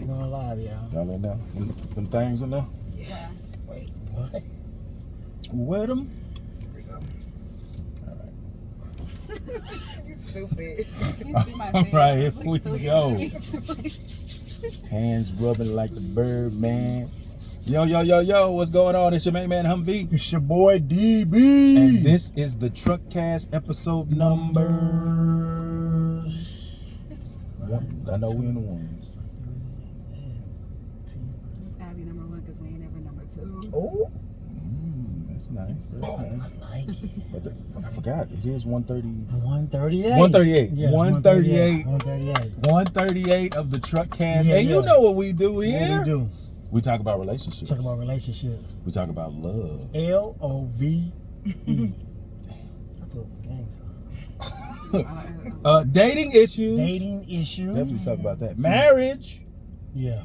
ain't gonna lie to y'all. Y'all in there? Them things in there? Yes. Wait, what? Wet them? Here we go. All right. You stupid. All right, here we go. Hands rubbing like the bird, man. Yo, what's going on? It's your main man Humvee. It's your boy DB. And this is the Truckcast episode number. I know we in the ones. It's gotta be number one because we ain't ever number two. Oh, That's nice. That's nice. I like it. But I forgot. It is 130. 138. 138. Yes, 138. 138. 138 of the Truckcast. Yeah, And you know what we do here. What we do? We talk about relationships. Talk about relationships. We talk about love. LOVE. I thought it was gang song. Dating issues. Dating issues. Definitely talk about that. Marriage. Yeah.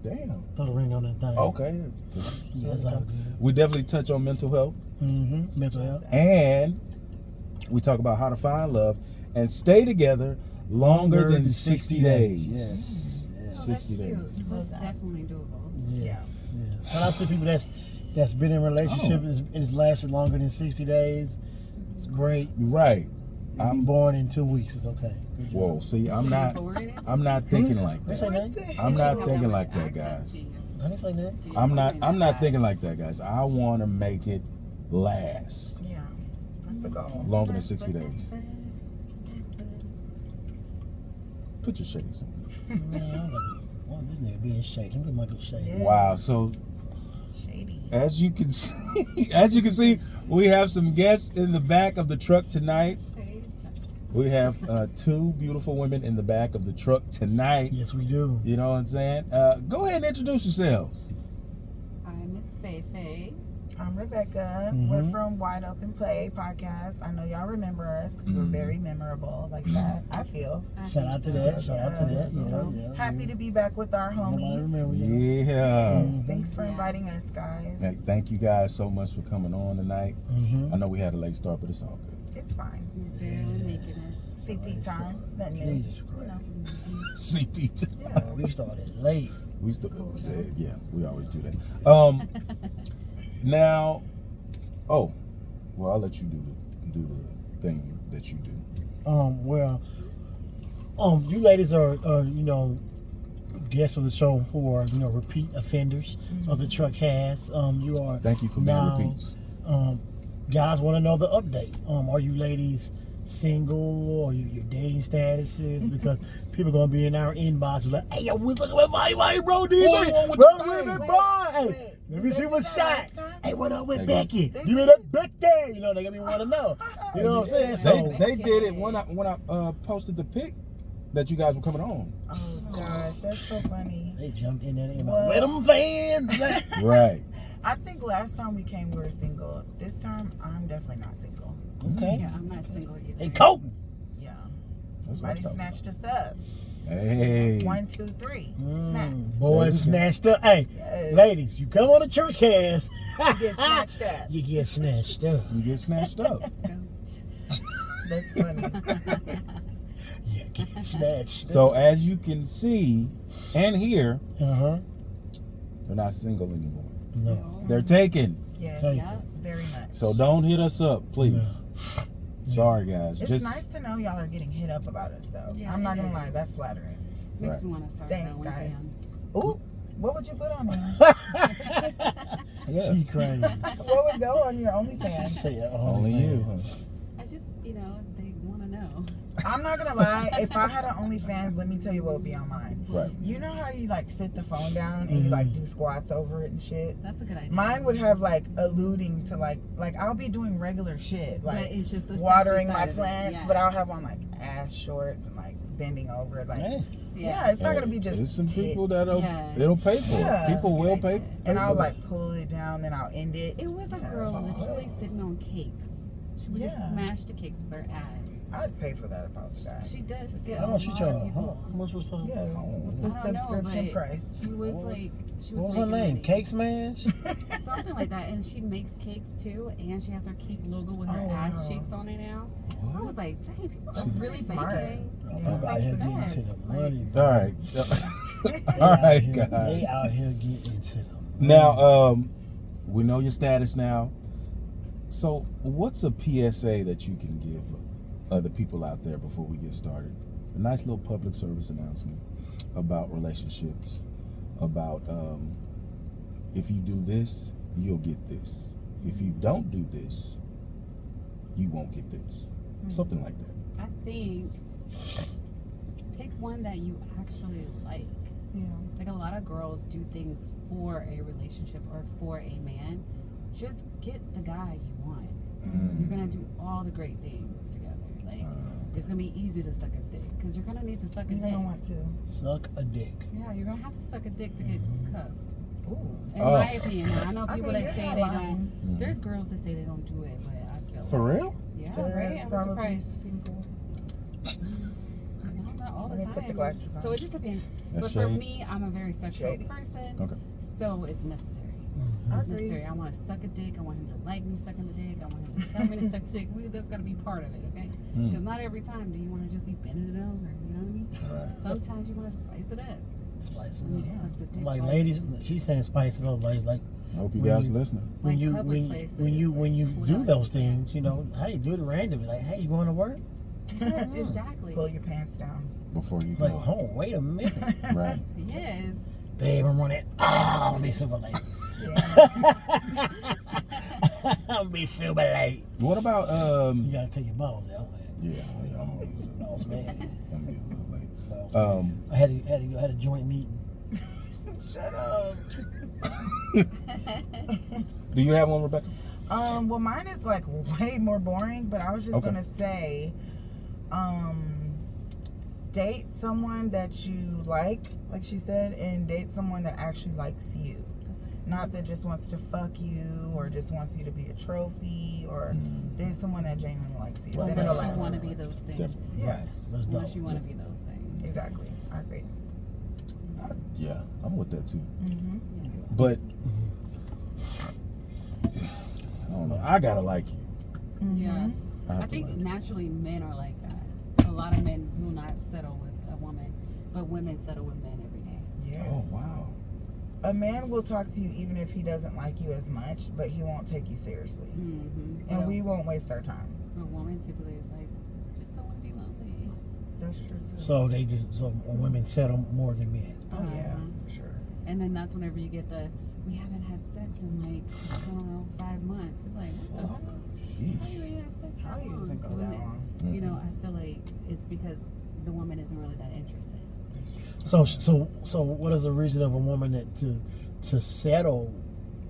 Damn. Throw a ring on that thing. Okay. Yeah, it's all good. We definitely touch on mental health. Mental health. And we talk about how to find love and stay together longer than 60 days. Yes. Oh, 60 that's days. cute. That's definitely doable. Yeah. Shout out to people that's been in a relationship and it's lasted longer than 60 days. It's great. Right. I'm born in 2 weeks. It's okay. Whoa. See, I'm not thinking like Did I say that. that? I'm not Have thinking much like that, access guys. to you. I didn't say that. To your I'm partner not that thinking like fast. that, guys. I want to make it last Yeah, that's the goal. longer than 60 days. Put your shades on. Man, this nigga being shady. I'm gonna go shady. Yeah. Wow. So Shady. as you can see, we have some guests in the back of the truck tonight. We have two beautiful women in the back of the truck tonight. Yes, we do. You know what I'm saying? Go ahead and introduce yourselves. I'm Miss Faye Faye. I'm Rebecca. We're from Wide Open Play podcast. I know y'all remember us because we're very memorable like that, I feel. Shout out to that. Shout out to that. Yeah. Happy to be back with our Nobody homies. remember you. Yeah. Yes, thanks for inviting us, guys. Hey, thank you guys so much for coming on tonight. I know we had a late start, but it's all good. It's fine. We're barely making it. CP time. Nothing new. Jesus Christ. CP. Yeah. We started late. We still yeah, we always do that. Now, well, I'll let you do the thing that you do. You ladies are guests of the show who are repeat offenders of the Truckcast. You are. Thank you for being repeats. Guys want to know the update. Are you ladies single or your dating statuses? Because people gonna be in our inbox like, hey, yo, what's up with my bro? Hey, let me see what's shot. Hey, what up with Becky? Give me that Becky. They gonna be want to know. You know what I'm saying? So They did it when I posted the pic that you guys were coming on. Oh, gosh. That's so funny. they jumped in there and like, where them fans? Right. I think last time we came, we were single. This time, I'm definitely not single. Okay. Yeah, I'm not single either. Hey, Colton. Yeah. That's what I'm Somebody talking snatched us up. Hey. 1, 2, 3. Snapped. Boys snatched up. Hey, Yes. ladies, you come on the Truckcast. You get snatched up. You get snatched up. You get snatched up. That's funny. You get snatched So as you can see and hear, up. they're not single anymore. No. They're taken. Yes, Take Yeah. very much. So don't hit us up, please. No. Sorry, guys. It's Just nice to know y'all are getting hit up about us, though. Yeah, I'm not it gonna is. lie, that's flattering. Makes Right. me want to start Thanks, my guys. OnlyFans. Ooh, what would you put on there? Yeah. She crazy. What would go on your OnlyFans? Say it Only you. Huh? I just, they want to know. I'm not gonna lie, if I had an OnlyFans, let me tell you what would be on mine. Right. You know how you like sit the phone down and you like do squats over it and shit? That's a good idea. Mine would have like alluding to like I'll be doing regular shit, But like it's just the watering sexy my side of it. plants, Yeah. but I'll have on like ass shorts and like bending over, like Hey. yeah, it's not gonna be just There's some tits. people that'll Yeah. it'll pay for Yeah. it. People will pay. And I'll for like pull it down, then I'll end it. It was a girl literally sitting on cakes. She would just Yeah. smash the cakes with her ass. I'd pay for that if I was a guy. She does. Just- See, How a much she lot of charge? people- How much was her? Yeah, what's the I don't know, subscription but price? She was like, she was What was her making name? money. Cake Smash? Something like that. And she makes cakes too, and she has her cake logo with her Oh, ass wow. cheeks on it now. I was like, dang, people are That's really smart. baking. I'm Yeah. out here getting to the money, bro. All right. All right, They guys. out here getting into them. Now, we know your status now. So, what's a PSA that you can give other people out there before we get started? A nice little public service announcement about relationships, about if you do this, you'll get this. If you don't do this, you won't get this. Something like that. I think pick one that you actually like. Yeah. Like a lot of girls do things for a relationship or for a man. Just get the guy you want. You're gonna do all the great things together. Like it's gonna be easy to suck his dick because you're gonna need to suck a You're dick. gonna want to. Suck a dick. Yeah, you're gonna have to suck a dick to get cuffed. Ooh. In my opinion, now, I know I people mean, that say you're they not don't. lying. There's girls that say they don't do it, but I feel For like, real? Yeah, They're right. I'm probably surprised. single. No, not all the Let me time. put the glasses on. So it just depends. That's But for shady. me, I'm a very sexual Shady. person. Okay. So it's necessary. I It's agree. necessary. I want to suck a dick. I want him to like me sucking the dick. I want him to tell me to suck the dick. That's got to be part of it, okay? Because not every time do you want to just be bending it over. You know what I mean? Right. Sometimes you want to spice it up. Spice You it up. suck the dick Like while- ladies, she's saying spice it up. Like I hope you When guys you- are listening. when Like you public when places, when you like, do pull those out. things, you know, hey, do it randomly. Like, hey, you going to work? Yes, exactly. Pull your pants down. Before you Like, go. oh, wait a minute, Right. Yes. babe, I'm running. I'm gonna be super late. Yeah. I'm gonna be super late. What about You gotta take your balls out. Yeah, I'm gonna use it. Balls, man. I'm getting a little late. Balls, man. I had a joint meeting. Shut up. Do you have one, Rebecca? Well, mine is like way more boring, but I was just Okay. gonna say, date someone that you like she said, and date someone that actually likes you. Not that just wants to fuck you or just wants you to be a trophy, or date someone that genuinely likes you. Right. Then it'll Unless you last. want to be those things. Definitely. Yeah, Let's go. Unless you want to be those things. exactly. I agree. Yeah, I'm with that too. Mm-hmm. But I don't know. I gotta like you. Yeah. I have I to think like you. naturally men are like that. A lot of men will not settle with a woman, but women settle with men every day. Yes. Oh wow. A man will talk to you even if he doesn't like you as much, but he won't take you seriously. Mm-hmm. And we won't waste our time. A woman typically is like, I just don't want to be lonely. That's true too. So women settle more than men. Oh yeah, Uh-huh. for sure. And then that's whenever you get the, we haven't had sex in like, I don't know, 5 months. It's like, what the hell? How you ain't had sex that How you long? even go that long? You know, I feel like it's because the woman isn't really that interested. So what is the reason of a woman that to settle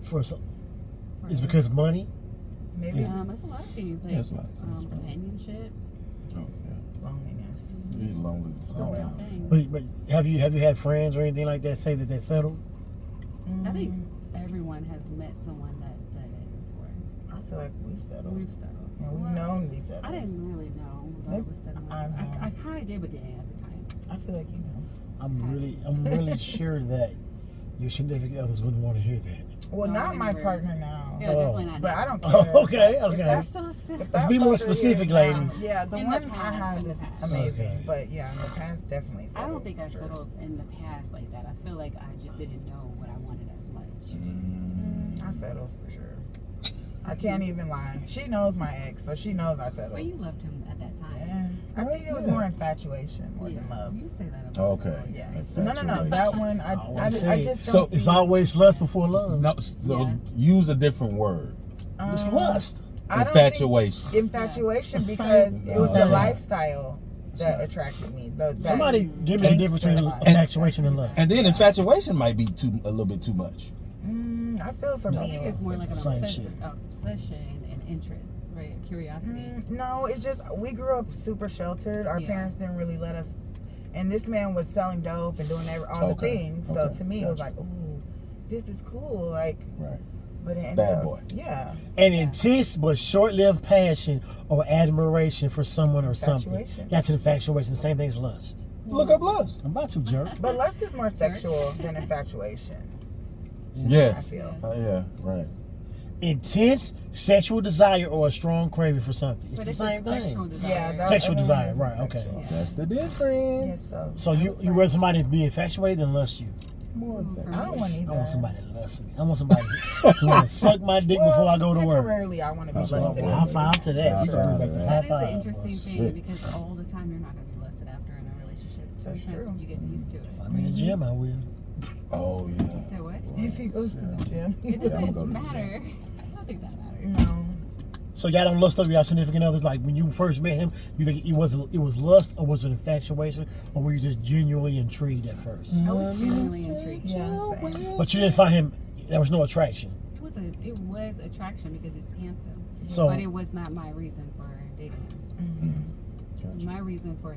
for some? Is because money? Maybe Is- It's a lot of things like Yeah, it's a lot of things. companionship. Oh yeah. loneliness. He's lonely. It's a Oh, real yeah. thing. But have you had friends or anything like that say that they settled? I think Mm, everyone has met someone that said it before. I feel like we've settled. We've settled. And we've Well, known we settled. I didn't really know that Maybe- it was settling. I know. I kind of did, but didn't at the time. I feel like you know. I'm really sure that your significant others wouldn't want to hear that. Well, No, not I my never- partner now. Yeah, Oh. definitely not. But now. I don't care. Oh, okay, If okay. that's- So sick. if Let's that be more fucker specific, is, ladies. Yeah, the In one the I past, had in the is past. amazing. Okay. But yeah, in the past, definitely settled. I don't think I for sure. settled in the past like that. I feel like I just didn't know what I wanted as much. I settled for sure. I can't even lie. She knows my ex, so she knows I settled. But you loved him at that time. Yeah. I think it was more infatuation more than love. You say that about Okay. Yeah. Infatuation. No. That one, I Always just say, don't so it's see- always lust before love. No, so Yeah. use a different word. It's Um, lust. I don't think Infatuation. infatuation It's the because same- it was the No. lifestyle that attracted me. Somebody give me the difference between infatuation and lust. And then infatuation might be a little bit too much. I feel for No. I me think it it's was more like an Same obsession and interest, right? Curiosity. No, it's just we grew up super sheltered. Our Yeah. parents didn't really let us, and this man was selling dope and doing all the Okay. things. So Okay. to me, it was Gotcha. like, ooh, this is cool. Like, Right. but it ended Bad up, boy. yeah, An intense but short-lived passion or admiration for someone or something. Infatuation. That's an infatuation. The same thing as lust. Look up lust. I'm about to jerk. but lust is more sexual than infatuation. Yes. I feel. Yeah, right. intense sexual desire or a strong craving for something. It's But the it's same a sexual thing. desire. Yeah, that- Sexual everyone desire, is right, okay. sexual. Yeah. That's the difference. Yes, so. So you rather somebody be infatuated than lust you? More Ooh, for I don't me. want I either. want somebody to lust me. I want somebody to want to suck my dick before I go to work. Temporarily, I want to be That's what lusted I Well, want. after. high five to that. You can bring back the high That is an five. interesting Oh, thing shit. because all the time you're not going to be lusted after in a relationship. That's Sometimes true. you get used to it. If I'm in the gym, I will. Oh yeah. So what? If he goes to the gym. It I'm gonna doesn't go to the matter. I don't think that matters. No. So y'all don't lust over y'all significant others? Like when you first met him, you think it was lust or was it infatuation, or were you just genuinely intrigued at first? I was genuinely intrigued. Yeah, same. But you didn't find him. There was no attraction. It was attraction because he's handsome. So But it was not my reason for dating him. Mhm. My reason for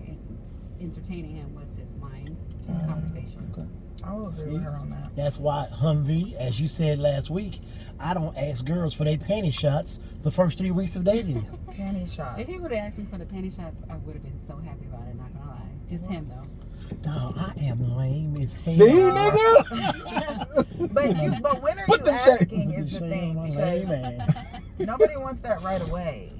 entertaining him was his mind, his conversation. Okay. I will agree with her on that. that's why Humvee, as you said last week, I don't ask girls for their panty shots the first 3 weeks of dating them. Panty shots. If he would have asked me for the panty shots, I would have been so happy about it, not gonna lie. Just him though. No, I am lame as hell. See, nigga. But when are Put you the shade- asking Put is the shade thing on my lame because man. nobody wants that right away.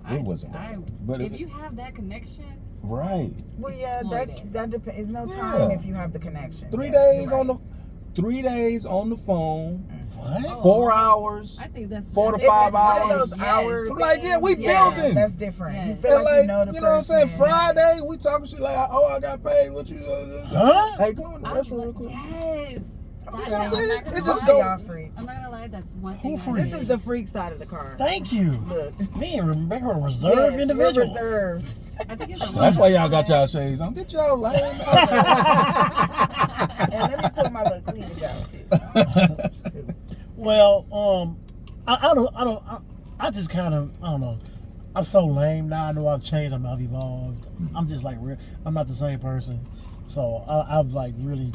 It wasn't. right. But if you have that connection, right. Well, yeah, Exploited. that depends. It's no time Yeah. if you have the connection. 3 Yes, days you're on the right. 3 days on the phone, What? 4 hours. I think that's 4 to If 5 it's one of hours. those Yes. hours, I'm like, yeah, we things, building. That's different. You Yes. feel And like, like, you know the you know what I'm saying? person. Friday, we talking shit like, oh, I got paid. What you? Huh? Hey, go in the I restroom real love, quick. yes. I'm That's what I'm I'm saying? not gonna It just lie. go- Y'all freaks. I'm not gonna lie, that's one Who thing. freaks? This is the freak side of the car. Thank you. Look. Me and Rebecca are reserved Yes, we're individuals. reserved. I think it's a That's why y'all got y'all shades on. Get y'all lame. And let me put my little cleavage out too. Shoot. Well, I just kind of, I don't know. I'm so lame now. I know I've changed. I've evolved. I'm just like real. I'm not the same person. So I've like really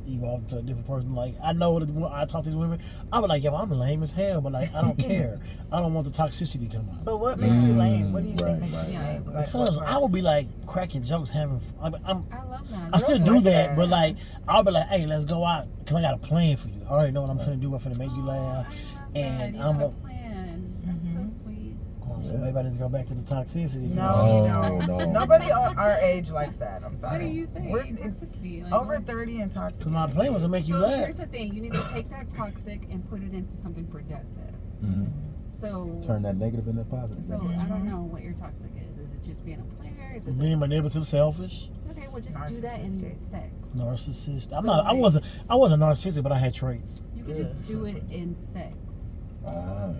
evolved to a different person. Like I know that when I talk to these women, I'm like, yo, I'm lame as hell, but like I don't care. I don't want the toxicity to come out. But what makes you lame? What do you Right, think makes right, you right. lame? Like, Because what I part? would be like cracking jokes, having. I'm I love that. I still Girls do like that, that. but like I'll be like, hey, let's go out because I got a plan for you. I already know what I'm finna do. I'm finna make you laugh, and you I'm have a a. plan. That's so sweet. So maybe I need to go back to the toxicity. No, No. Nobody our age likes that. I'm sorry. What do you say? We're Toxicity. Like, over what? 30 and toxic. Because my plan was to make you So laugh. here's the thing: you need to take that toxic and put it into something productive. Mhm. So, Turn that negative into positive. so I don't know what your toxic is. Is it just being a player? Is it Being manipulative, selfish, okay? Well, just do that in Narcissistic. sex. narcissist. I'm So, not. I like- wasn't narcissistic, but I had traits. You could just do it in sex.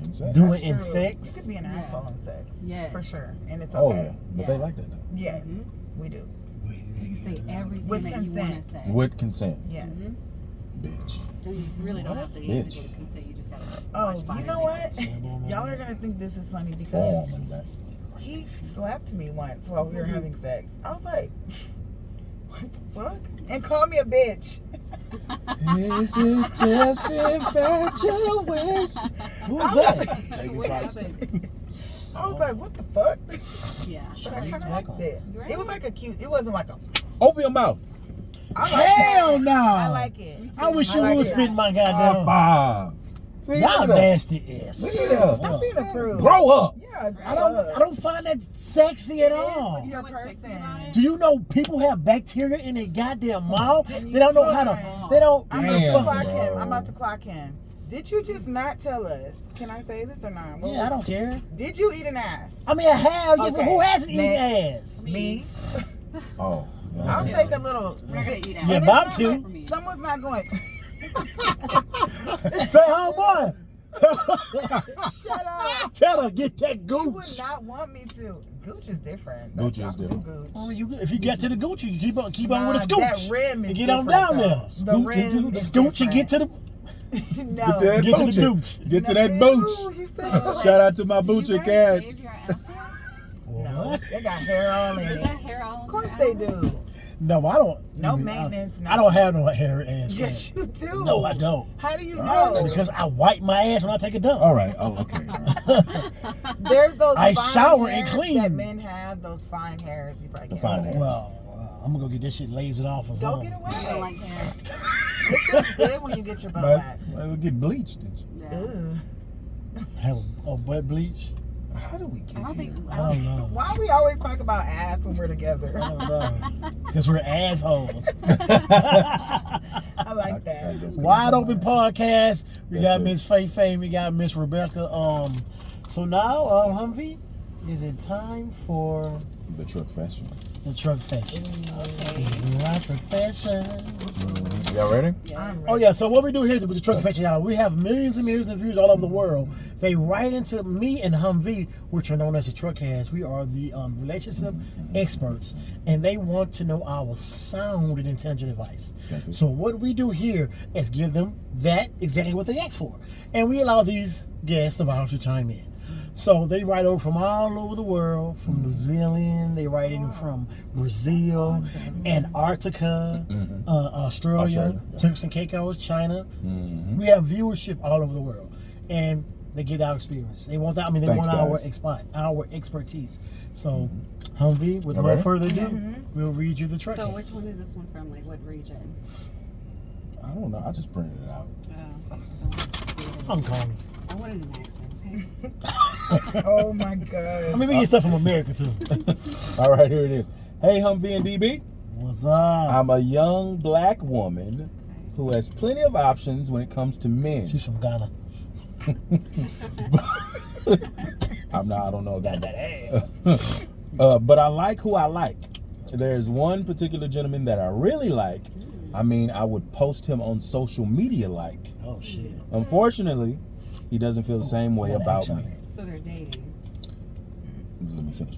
Insane. Do That's it in true. sex. You could be an Yeah. asshole in sex. Yes. For sure. And it's Oh okay. yeah, but Yeah. they like that though. Yes, Mhm. we do. You can say everything With that you want consent. to say. With consent, Yes. Mhm. bitch. So you really don't have to Bitch. get the consent. You just gotta. Oh, watch you body know what? language. Y'all are going to think this is funny because Form and that. he slapped me once while we were having sex. I was like, what the fuck? And called me a bitch. Is it just infatuation? Who was that? What happened? I was like, what the fuck? Yeah. But I kind of Right. liked it. Right. It was like a cute, it wasn't like a, Open your mouth. I like Hell that. no! I like it. I wish you I like would it. spit my High goddamn. five. See, Y'all look at that. nasty ass. Look at that. Stop being a prude. Grow up. Yeah, I don't find that sexy at It is all. with your What's sexy person. about it? Do you know people have bacteria in their goddamn mouth? And They you don't know how to. children. They don't. I'm Damn, about to fuck- clock bro. him. I'm about to clock him. Did you just not tell us? Can I say this or not? What Yeah, I was- don't care. Did you eat an ass? I mean, I have. Yeah, but Okay, who hasn't eaten next. ass? Me. Oh. I'll Yeah. take a little. We're not gonna eat out. Yeah, And about it's to. not like someone's not going. Say, homeboy. Shut up. Tell her get that You would gooch. not want me to. Gooch is different. Gooch Don't is do different. Gooch. Well, if you get to the gooch, you keep on Nah, with a scooch. That rim is and get on different, down though. there. The Scooch rim and is scooch and get to the. no. Get that Get to the boochie. gooch. Get to that No, booch. he said So, no. Shout out to my Do you boochie guys cats. shave your assholes? No, they got hair all in They it. got hair all Of in course their they assholes? do. No, I don't. No I- maintenance, I don't have no hair ass. Yes, you do. No, I don't. How do you I know? Because I wipe my ass when I take a dump. All right. Oh, okay. All right. There's those I fine shower and hairs clean. that men have. Those fine hairs. You probably The can't. fine say. hair. Well, I'm gonna go get that shit lasered off or Go something. get I don't away. like hair. It feels good when you get your butt Might waxed. well get bleached. Did you? Yeah. Ew. Have a butt bleach? How do we get I don't here? think. I don't know. Why we always talk about ass when we're I together? don't know. Because we're assholes. I like that. guess Wide Open Podcast. We That's got it. Miss Faye Faye. We got Miss Rebecca. So now, Humvee, is it time for The truck fashion. the truck fashion? Okay. Is it my truck fashion? Y'all ready? Yes. I'm ready. Oh yeah, so what we do here is with the truck fashion, y'all. We have millions and millions of views all over the world. They write into me and Humvee, which are known as the Truckcast. We are the relationship experts, and they want to know our sound and intelligent advice. That's it. So what we do here is give them that exactly what they asked for, and we allow these guests of ours to chime in. So they write over from all over the world, from New Zealand, they write in from Brazil, Antarctica, Australia, Australia, yeah. Turks and Caicos, China. Mm-hmm. We have viewership all over the world, and they get our experience. They want that. I mean, they Thanks, want guys. our expertise. So, Humvee, with You no ready? further ado, we'll read you the truck. So which one is this one from? Like what region? I don't know. I just printed it out. I'm calling. I wanted an accent. Okay. Oh my god. I mean, we get stuff from America too. All right, here it is. Hey, Humvee and DB. What's up? I'm a young black woman who has plenty of options when it comes to men. She's from Ghana. I don't know Got that. that ass. But I like who I like. There's one particular gentleman that I really like. I mean, I would post him on social media like. Oh shit. Unfortunately, he doesn't feel the same way What about action? me. So they're dating. Let me finish.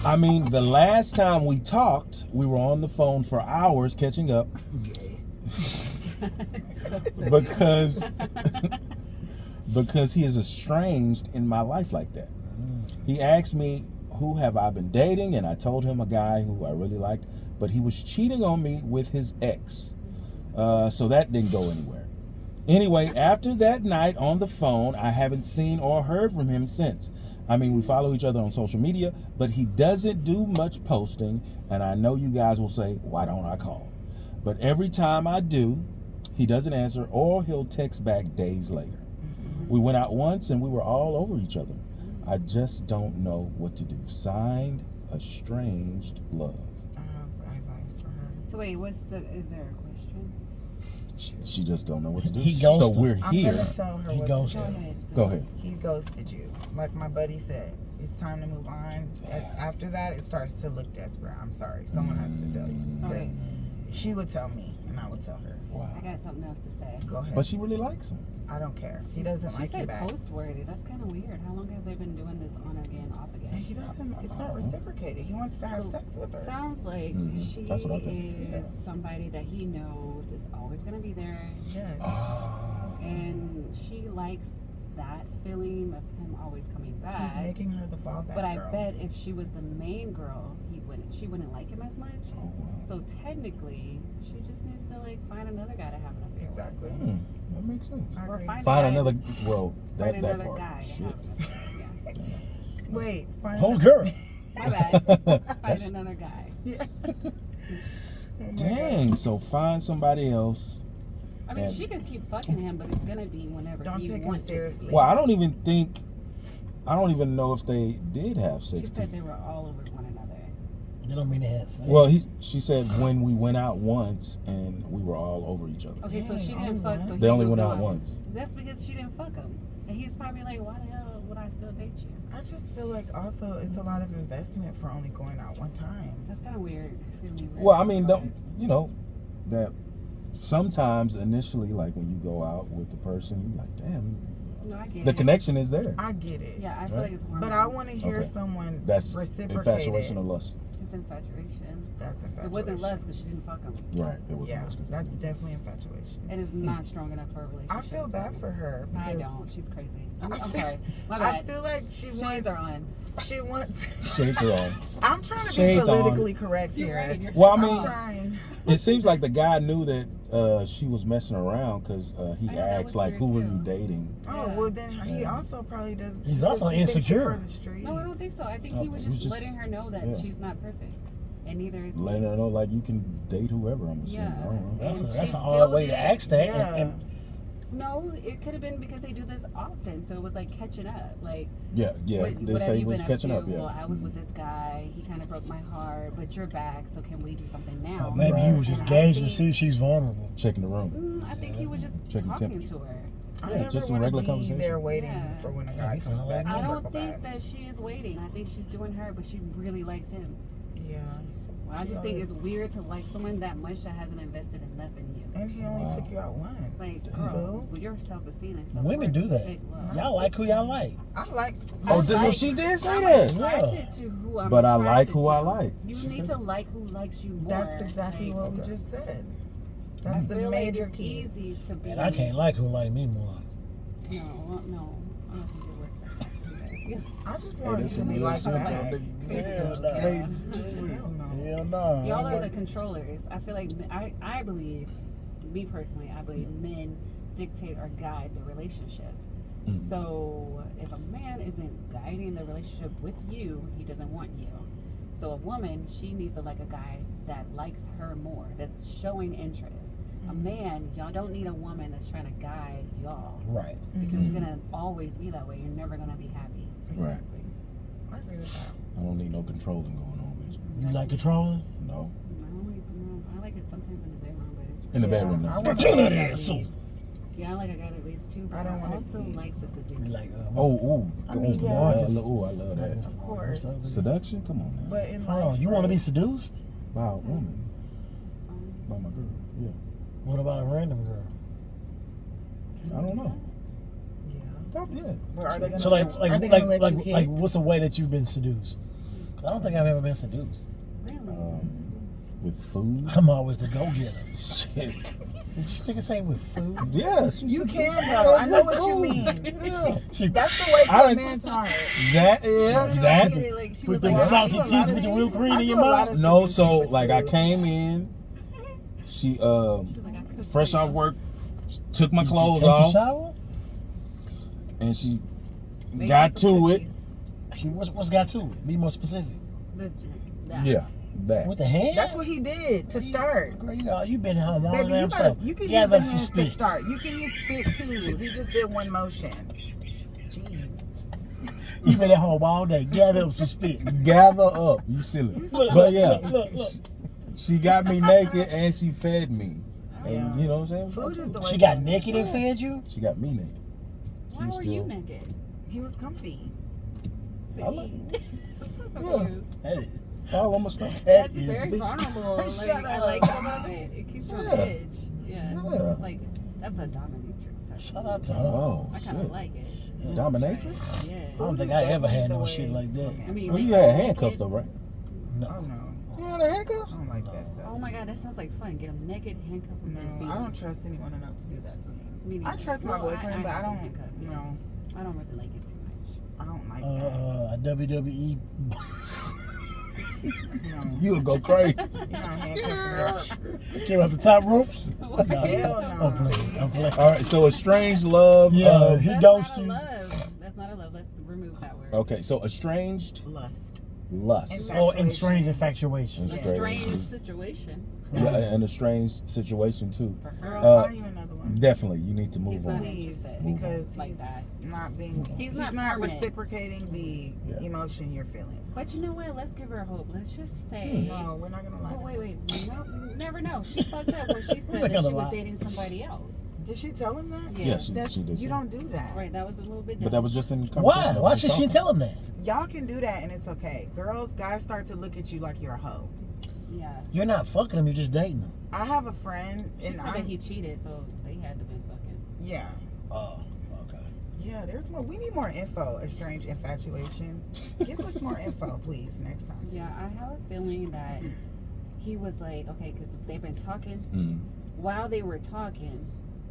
I mean, the last time we talked, we were on the phone for hours catching up Gay. because he is estranged in my life like that. He asked me who have I been dating, and I told him a guy who I really liked, but he was cheating on me with his ex. So that didn't go anywhere. Anyway, after that night on the phone, I haven't seen or heard from him since. I mean, we follow each other on social media, but he doesn't do much posting, and I know you guys will say, why don't I call? But every time I do, he doesn't answer, or he'll text back days later. We went out once, and we were all over each other. I just don't know what to do. Signed, Estranged Love. I have advice for her. So wait, is there a question? She just don't know what to do. He So ghosted. we're I'm here. gonna tell her He what ghosted. to Go do. ahead. Go ahead. He ghosted you. Like my buddy said, it's time to move on. After that, it starts to look desperate. I'm sorry. Someone has to tell you. Because Okay. she would tell me, and I would tell her. Wow. I got something else to say. Go ahead. But she really likes him. I don't care. He doesn't She like you said back. post-worthy. That's kind of weird. How long have they been doing this on again, off And again? he doesn't, it's not reciprocated. He wants to have So, sex with her. Sounds like Mhm. she That's what I think. is Yeah. somebody that he knows is always going to be there. Yes. And she likes that feeling of him always coming He's back. making her the fallback But I girl. bet if she was the main girl, she wouldn't like him as much. Oh, wow. So technically, she just needs to like find another guy to have an affair with. Exactly. That makes sense. I Or agree. find Find a guy, another, well, find that another part. guy to Shit. have an affair. Yeah. Wait. Find Whole girl. My bad. Find That's- another guy. Yeah. Oh my Dang, so find somebody else. I mean, And- she could keep fucking him, but it's gonna be whenever Don't he take him wants it to seriously. be. Well, I don't even know if they did have sex. She said they were all over one another. They don't mean it has sex. Well, she said when we went out once and we were all over each other. Okay, so Dang, she only didn't fuck. one? So They he only moved went out on. once. That's because she didn't fuck him, and he's probably like, "Why the hell would I still date you?" I just feel like also it's a lot of investment for only going out one time. That's kind of weird. It's gonna be weird Well, I mean, don't vibes. you know that sometimes initially, like when you go out with the person, you're like, damn, No, I get the it. connection is there. I get it. Yeah, I feel Right. like it's hormones. But I want to hear Okay. someone That's reciprocate infatuation or it. lust. It's infatuation. That's infatuation. It wasn't lust because she didn't fuck him, Right. It was Yeah, lust. that's definitely infatuation. and it's not strong enough for a relationship. I feel bad for her. I because don't. She's crazy. I'm I feel- sorry. My I bad. feel like she Shades wants. are on. She wants. Shades are on. I'm trying to be Shades on. politically correct You're here. right. You're Well, I shades mean- are on. I'm trying. It seems like the guy knew that she was messing around because he I know, that asked was like, weird, "Who were too. you dating?" Oh Yeah. well, then he also probably doesn't. He's also he thinks you're insecure. for the streets. No, I don't think so. I think he was he was just just- letting her know that yeah. she's not perfect, and neither is he. Letting her know like you can date whoever. I'm assuming. Yeah. I don't know. That's And that's she an still odd way to did- ask that. Yeah. And No, it could have been because they do this often, so it was like catching up. Like, Yeah. what They have say you was been catching up up. to? Yeah. Well, I was with this guy. He kind of broke my heart, but you're back, so can we do something now? Or maybe he was just And gauging I to see if she's vulnerable. Checking the room. I think he was just Checking talking temperature. to her. I Yeah, never just a want to regular be conversation. there waiting Yeah. for when a Yeah, guy he comes sound back like to I circle don't think back. that she is waiting. I think she's doing her, but she really likes him. Yeah. Well, I just think it's weird to like someone that much that hasn't invested enough in you. And he only Wow. took you out once. Like, Boo. girl, your self-esteem and stuff. Women do that. Y'all like who y'all like. I like. Oh, I like- she did say I that. Attracted to who I'm But I like attracted who I to. like. You She need said- to like who likes you more. That's exactly Like, what we Okay. just said. I That's the feel like major it's key. easy to be. And I can't like who like me more. No, I don't think it works like that. You guys. I just Hey, want you that's to some be real like shit, that. though. Crazy Hell girl. no. Hell no. Hell no. Y'all are the controllers. I feel like I believe, me personally, I believe men dictate or guide the relationship. Mhm. So if a man isn't guiding the relationship with you, he doesn't want you. So a woman, she needs to like a guy that likes her more, that's showing interest. A man, y'all don't need a woman that's trying to guide y'all, Right. because it's gonna always be that way. You're never gonna be happy. Right. Exactly. I agree with that. I don't need no controlling going on, bitch. You like controlling? No. I like it sometimes in the bedroom, but it's In the Yeah, bedroom, I no. want Turn to that that ass leads. yeah, I like a guy that leads too. But I don't I wanna also be- like to seduce. You like Oh, ooh. I mean, Mr. yeah. Marcus? Ooh, I love that. Of course. Seduction? Come on now. But in Hold life, on, you want to be right? seduced? By a woman. It's fine. By my girl. Yeah. What about a random girl? Can I we don't do know. Yeah. Probably, yeah. But are they gonna So let like you- like are they like gonna let like, you like hit? what's a way that you've been seduced? 'Cause I don't think I've ever been seduced. that? Really? With food? I'm always the go getter. Shit. Did you think say with food? Yeah. You can, though. I know what you mean. Yeah. She That's the way to I a didn't- man's heart. That, yeah, You know, that. I get it, like, she Put was them like, salty I do a teeth lot of with the whipped cream I in do your a lot mouth. of No, seducing so with like I food. came in, she She's like, I cooked fresh for you. off work, took my Did you clothes take a off, shower? and she Made got you some to it. cookies. What's got to it? Be more specific. That. Yeah, that. With the hand? That's what he did to start. Girl, you been home all Baby, the you damn gotta, self. you can use Gather the up some hands to spit. start. You can use spit too. He just did one motion. Jeez. You been at home all day. Gather up some spit. Gather up, you silly. Look, But yeah, look. she got me naked and she fed me. And Yeah. you know what I'm saying? Food is the way She to got a naked and man. fed you? She got me naked. Why was were still- you naked? He was comfy. To I like- eat. So Yeah. confused. That is, Oh, I'm a star. That's is- very vulnerable. Like, Shut I up. like it. I love it. It keeps you on Yeah. edge. Yeah. Yeah. It's like, that's a dominatrix. Shout out to her. Oh, I kind of shit. like it. Dominatrix? Yeah. I don't Food think is I ever definitely had the no way shit like to a that. man's I mean, Well, like, you had naked. handcuffs though, right? No. Oh no. You had the handcuffs? I don't like that stuff. Oh my god, that sounds like fun. Get them naked, handcuff them, and feed No, I them. don't trust anyone enough to do that to me. Me I neither. trust my Well, boyfriend, but I have don't. handcuff, yes. No, I don't really like it too much. I don't like that. A WWE. No, You would go crazy. you're not handcuffing me. Came out the top ropes? What? No, Hell no. I'm playing. I'm playing. All right, so a strange love. Yeah, he That's goes not a to. love. That's not a love. Let's remove that word. Okay, so estranged Lust. lust. Oh, and strange infatuation. A Strange. strange situation. Yeah, and a strange situation too. For her. Girl, find you another one. Definitely, you need to He's move not on. Please, interested. because Like he's that. not being. He's He's not not permanent. reciprocating the Yeah. emotion you're feeling. But you know what? Let's give her hope. Let's just say. No, we're not gonna lie. But to wait, her. wait. No, never know. She fucked up when she said Not that she gonna was lie. dating somebody else. Did she tell him that? Yeah. Yes, That's, she did. you say. don't do that. Right, that was a little bit But dumb. that was just in the Why? conversation. Why should she tell him that? Y'all can do that and it's okay. Girls, guys start to look at you like you're a hoe. Yeah. You're not fucking him. You're just dating him. I have a friend She and said I'm that he cheated, so they had to be fucking. yeah. Oh, okay. Yeah, there's more. We need more info. A strange infatuation. Give us more info, please, next time. Yeah, I have a feeling that he was like, okay, because they've been talking. Mm. While they were talking,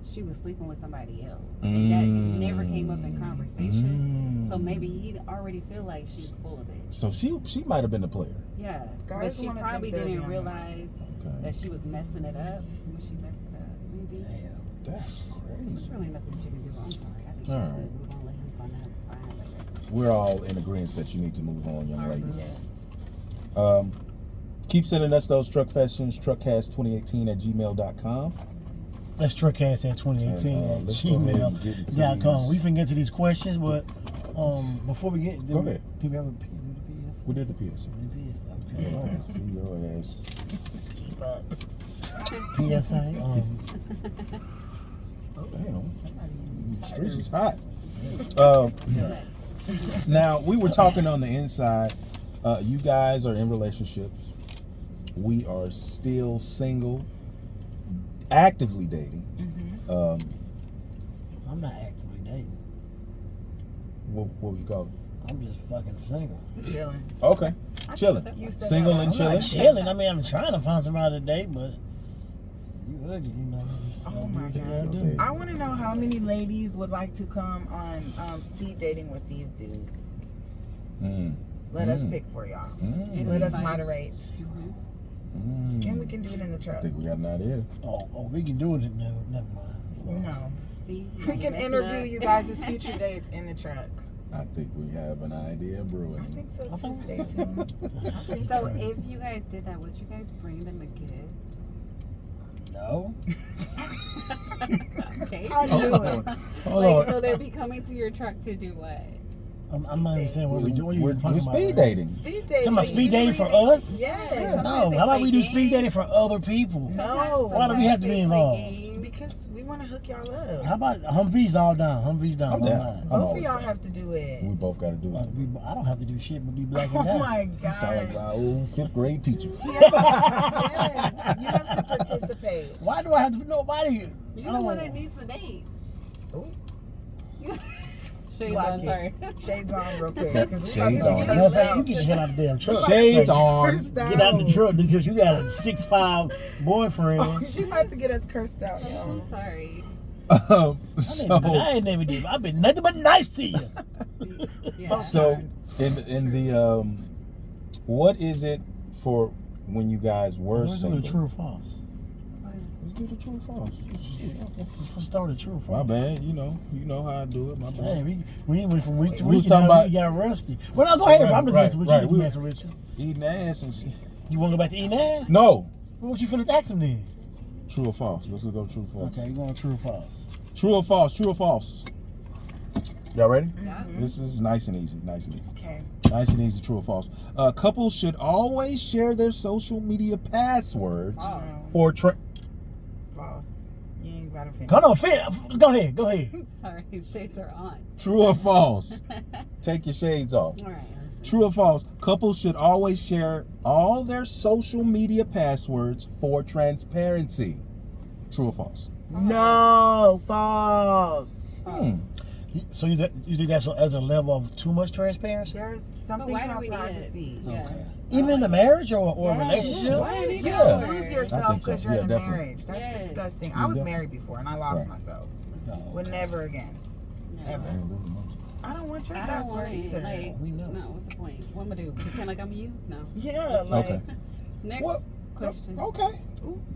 she was sleeping with somebody else. And that never came up in conversation. So maybe he'd already feel like she's full of it. So she might have been the player. Yeah. But Guys she wanna probably think they're didn't the only one. realize Okay. that she was messing it up when she messed it up. Maybe. Damn. That's There's crazy. really nothing she can do. I'm sorry. I think she All just right. said move on, let him find out later. We're all in agreement that you need to move on, young Sorry, lady. boo. Yes. Keep sending us those truck questions, truckcast2018 at gmail.com. That's Truckcast at 2018 at let's go ahead and get into gmail.com. these. We can get to these questions, but before we get, Go ahead. do we have a PS? We did the PS. Okay. Oh, I see your ass. Keep up. PSA. Damn, the streets is hot. Now, we were talking on the inside. You guys are in relationships. We are still single, actively dating. I'm not actively dating. What would you call it? I'm just fucking single. Chilling. Okay, chilling. You said Single that. and I'm not chilling. chilling. I mean, I'm trying to find somebody to date, but you ugly, you know. Just Oh gotta do my what you God. gotta do. I want to know how many ladies would like to come on speed dating with these dudes. Let us pick for y'all. Let us moderate. And we can do it in the I truck. think we got an idea. Oh, we can do it. No, never mind. So, No. See, We can interview you guys' future dates in the truck. I think we have an idea I brewing. think so I too. think- Stay tuned. I think So if you guys did that, would you guys bring them a gift? No. Okay. I knew it. Hold Like, on. so they'd be coming to your truck to do what? I'm not understanding what we're doing. What are you We're talking about? speed dating. Speed dating. Talking about speed dating for us? Yes. No, how about we do speed dating for other people? No. Why do we have to be involved? Because we want to hook y'all up. How about Humvees all down? Humvees down. I'm all down. night. I'm Both of always y'all down. have to do it. We both got to do it. I don't have to do shit but be black and Oh down. my You sound like God. my old 5th grade teacher. Yes. You have to participate. Why do I have to be nobody? You're the one that needs a date. Ooh. Shades Block on, it. sorry. Shades on real quick. 'Cause we about to Shades get on. Matter of fact, out. you get the hell out of the damn truck. Shades on. Cursed out. Get out of the truck because you got a 6'5" boyfriend. Oh, she about to get us cursed out, I'm y'all. so sorry. So, I ain't never did. I've been nothing but nice to you. Yeah. so in the what is it for when you guys were Let's do single? the true or false. Let's do the true or false. Let's start with the true or My false. bad, you know how I do it. My bad. Hey, we went from week to We week was and talking now about- we got rusty. Well, no, go ahead. Right, I'm just right, messing with right. you. Just We- messing with you. Eating ass and shit. You want to go back to eating ass? No. What you finna ask him then? True or false? Let's go true or false. Okay, you going true or false? True or false? True or false? Y'all ready? Yeah. This is nice and easy. Nice and easy. Okay. Nice and easy. True or false? Couples should always share their social media passwords False. for False. You ain't got to finish. Come on, fit. Go ahead. Sorry, shades are on. True or false? Take your shades off. All right. Listen. True or false? Couples should always share all their social media passwords for transparency. True or false? No, false. False. So you think that's as a level of too much transparency? There's But something why do called we need privacy. it? Yeah. Okay. Even in a marriage or a Yes. relationship? Why do you Yeah. do Lose it? yourself I think so. because you're Yeah, in a definitely. marriage. That's Yes. disgusting. Yeah, I was definitely. married before and I lost Right. myself. No. Would never again. No. Ever. I don't want your I don't password want it. either. Like, We know. no, what's the point? What am I do? Pretend like I'm you? No. Yeah, like Okay. Next What? question. Okay.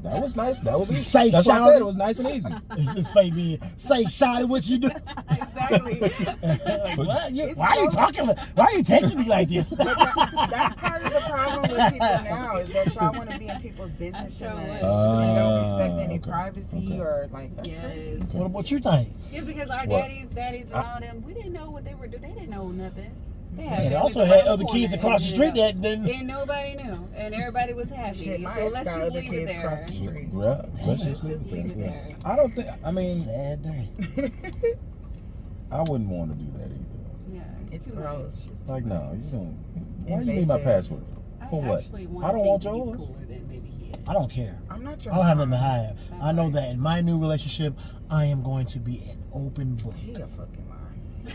That was nice. That was easy. Say That's what I shouty. said. It was nice and easy. This fake me. Say shy what you do. Exactly. Like, what? It's Why are you so- talking? Why are you texting me like this? that's part of the problem with people now is that y'all want to be in people's business too sure much would. and don't respect any Okay. privacy Okay. or like that's Yes. crazy. What you think? Yeah, because our What? daddies and all them, we didn't know what they were doing. They didn't know nothing. They Yeah, had they families also around had the other kids corner across the and street didn't know. that didn't. And nobody knew, and everybody was happy. Shit, my so ex let's got just other leave it kids there. across the street. Yeah. Let's Let's just just leave it Yeah. there. I don't think. I It's a mean, sad day. I wouldn't want to do that either. Yeah, It's too gross. much. It's too Like, no, much. you don't. Why do you need my Invasive. password? For I what? actually I don't want think yours. he's cooler than maybe he is. I don't care. I'm not your I don't have mom. nothing to hide. I know that in my new relationship, I am going to be an open book. He a fucking lie.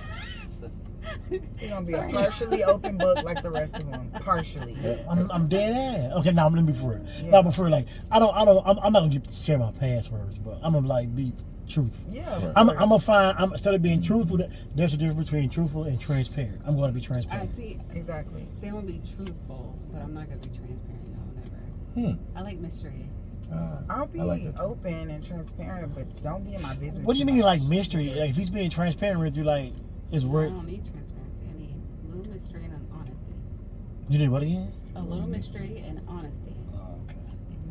He's gonna be Sorry. a partially open book like the rest of them. Partially. I'm dead ass. Okay, now I'm gonna be for real. Yeah. Now, before like, I'm not gonna share my passwords, but I'm gonna like be truthful. Yeah. Right. of I'm course. gonna find. Instead of being truthful, there's a difference between truthful and transparent. I'm gonna be I transparent. see. Exactly. See, I'm gonna be truthful, but I'm not gonna be transparent. No, never. I like mystery. I'll be I like that too. open and transparent, but don't be in my business. What do you too mean, much. like mystery? Like if he's being transparent with you, like it's I worth. don't need transparency. I need a little mystery and honesty. You need what again? A little mystery and honesty. Oh, okay.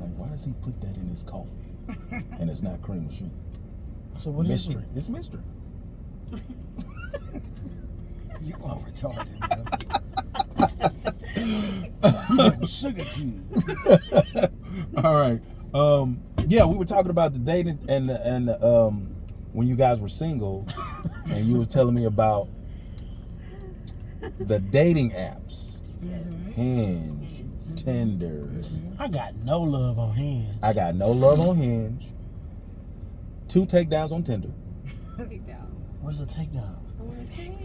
Like, why does he put that in his coffee? And it's not cream or sugar. So what is Mystery. it? It's mystery. You are retarded, bro. Sugar cube. All right. Yeah, we were talking about the dating and the when you guys were single, and you were telling me about the dating apps. Hinge, Tinder. I got no love on Hinge. I got no love on Hinge. 2 takedowns on Tinder. Takedowns. What is a takedown? I wanna take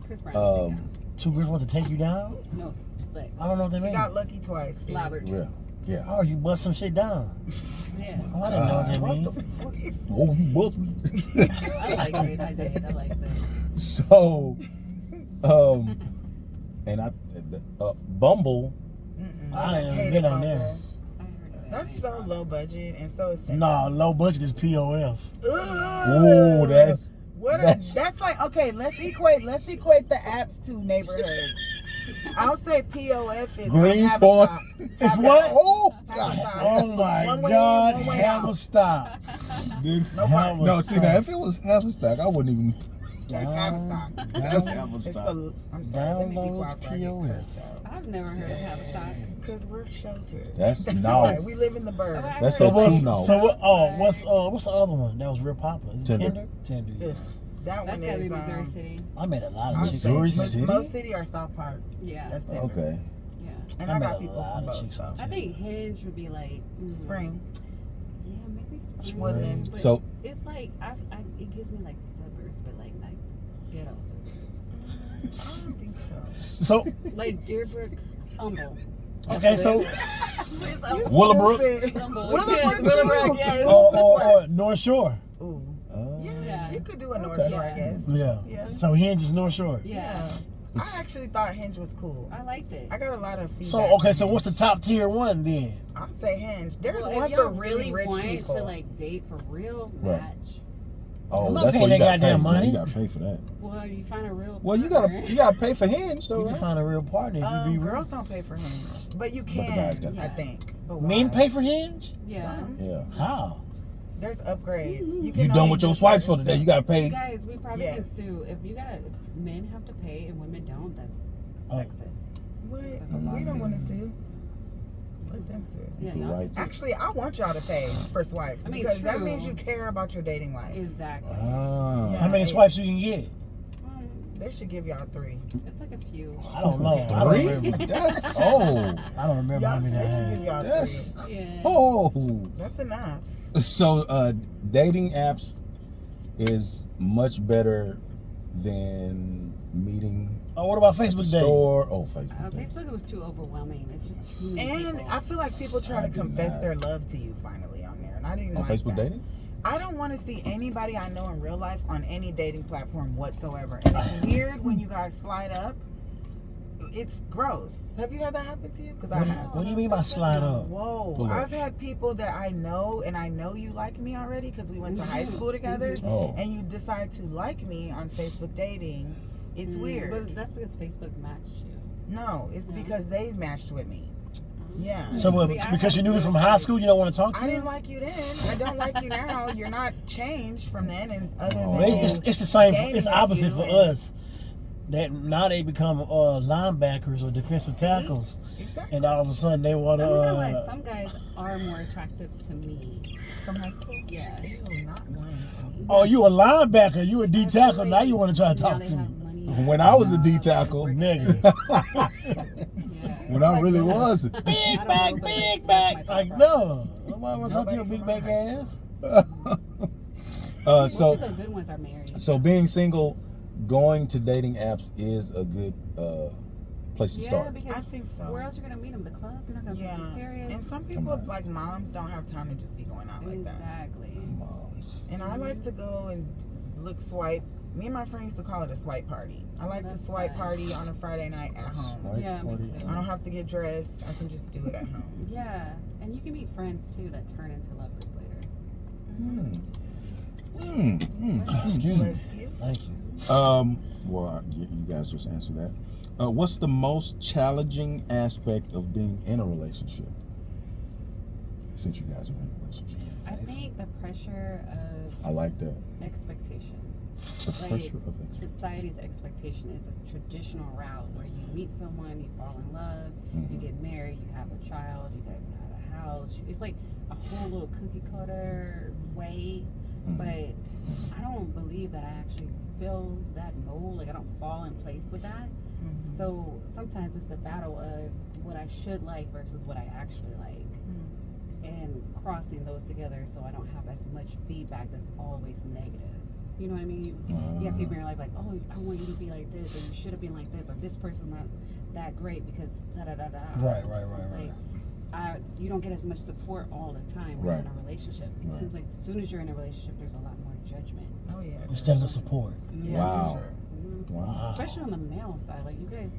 Chris Brown takedown. 2 girls want to take you down? No, just legs. I don't know what they You mean. got lucky twice. see? Slobbered. Yeah. Yeah. Oh, you bust some shit down. Yeah. Oh, I didn't know what that What mean. the fuck? Oh, you buzzed me. I liked it. I did. I liked it. So, and Bumble. I ain't hated been on Bumble. there. I heard of it. That's so low budget, and so is Tinder. No, low budget is POF. Ooh, that's That's like, okay, let's equate the apps to neighborhoods. I'll say POF is Green have Sport. a stop. It's what? Oh, Have a God. stop. Oh my One way in, God, one way have out. a stop. No Have a No, see stop. now if it was half a stack, I wouldn't even. That's have a stop. That's half a It's stop. the, I'm sorry, let me be Downloads quiet before I get POF. cursed out. I've never heard of Haverstock. Because we're sheltered. That's why. no. We live in the burbs. Oh, I That's heard a of what's, two no. so what? Oh, what's the other one that was real popular? Is it Tinder. Tinder. Yeah. Ugh, that That's one gotta be is Missouri City. I met a lot I'll of say chicks. Missouri most, City? most city are South Park. Yeah. That's Tinder. Okay. Yeah. And I I met got a people lot from of both. chicks So. on I think Hinge would be like Spring. Yeah, maybe spring. Woodland. But So- it's like it gives me like suburbs, but like ghetto suburbs. I don't think so. So Like Deerbrook, Humble. okay, so Willowbrook? Stupid. Willowbrook, Willowbrook, yes, Willowbrook, too. yes. or North Shore. Ooh. Yeah, Yeah. you could do a North Okay. Shore, I guess. Yeah. Yeah. So Hinge is North Shore. Yeah, I actually thought Hinge was cool. I liked it. I got a lot of feedback. So okay, so what's the top tier one then? I'll say Hinge. There's Well, one if for y'all really rich want people. to like date for real, Right. match. Oh, I'm not that's paying what you that gotta pay. goddamn money. You gotta pay for that. Well, you find a real. Well, you partner. gotta pay for Hinge, though, You can right? find a real partner if you be real. Girls don't pay for Hinge, but you the can. guys got I to. think. But Men why? pay for Hinge? Yeah. Some. Yeah. How? There's upgrades. You can done only with your do swipes for certain today? You stuff. gotta You pay. guys, we probably Yes. can sue if men have to pay and women don't. That's Oh. sexist. What? That's a We don't lawsuit. want to sue. Let them sue. Yeah, You y'all right. can sue. Actually, I want y'all to pay for swipes I mean, because that true. means you care about your dating life. Exactly. Ah. Yeah. How many swipes you can get? They should give y'all 3. It's like a few. I don't know. I don't 3? remember. That's cold. I don't remember how Y'all, many they I should give had. y'all That's 3. Yeah. cold. That's enough. So, dating apps is much better than meeting Oh, what about at the Facebook dating? store. Oh, Facebook. dating. Facebook, it was too overwhelming. It's just too many And people. I feel like people try I to do confess not. their love to you finally on there, and I didn't On like Facebook that. dating? I don't want to see anybody I know in real life on any dating platform whatsoever. And it's weird when you guys slide up. It's gross. Have you had that happen to you? Because I have. What do you mean by slide up? Whoa. Pull up. I've had people that I know, and I know you like me already because we went to high school together, Oh. and you decide to like me on Facebook dating. It's weird. But that's because Facebook matched you. No, it's No? because they matched with me. Yeah. So what, See, I because you have knew them real from high life. school, you don't want to talk to I them? didn't like you then. I don't like you now. You're not changed from then, and other Oh. than It's the same. gaining It's of opposite you for and- us. That now they become linebackers or defensive tackles, Exactly. and all of a sudden they want I'm to. not gonna lie, some guys are more attractive to me. From high school? Yeah. Ew, not lying to me. Oh, you a linebacker? You a D tackle? Now you want to try to Now talk they to have me? money. When I was a D tackle, Nigga. Yeah. when I really was. I Big don't back, know, but big that's back. my Like thought no, nobody want to talk to your Nobody big from back my ass. Most So of the good ones are married. So being single, going to dating apps is a good place to Yeah, start. because I think so. where else are you gonna meet them? The club? You're not gonna take Yeah. them serious. And some people, like moms, don't have time to just be going out like that. Exactly. Moms. And I like to go and look swipe. Me and my friends used to call it a swipe party. I like to That's swipe nice. party on a Friday night at home. Swipe Yeah, me party. too. I don't have to get dressed. I can just do it at home. Yeah, and you can meet friends too that turn into lovers later. Excuse me. Bless you. Thank you. Well, you guys just answered that. What's the most challenging aspect of being in a relationship? since you guys are in a relationship? I think the pressure of I like that. expectations. The Like pressure of it. society's expectation is a traditional route where you meet someone, you fall in love, you get married, you have a child, you guys got a house. It's like a whole little cookie cutter way, but I don't believe that I actually fill that mold. Like I don't fall in place with that. So sometimes it's the battle of what I should like versus what I actually like, and crossing those together so I don't have as much feedback that's always negative. You know what I mean? You have people in your life like, oh, I want you to be like this, or you should have been like this, or this person's not that great because da da da da. Right. Like, you don't get as much support all the time when you're in a relationship. It seems like as soon as you're in a relationship, there's a lot more judgment. Oh yeah. Instead of the support. Yeah, Wow. for sure. Wow. Especially on the male side, like you guys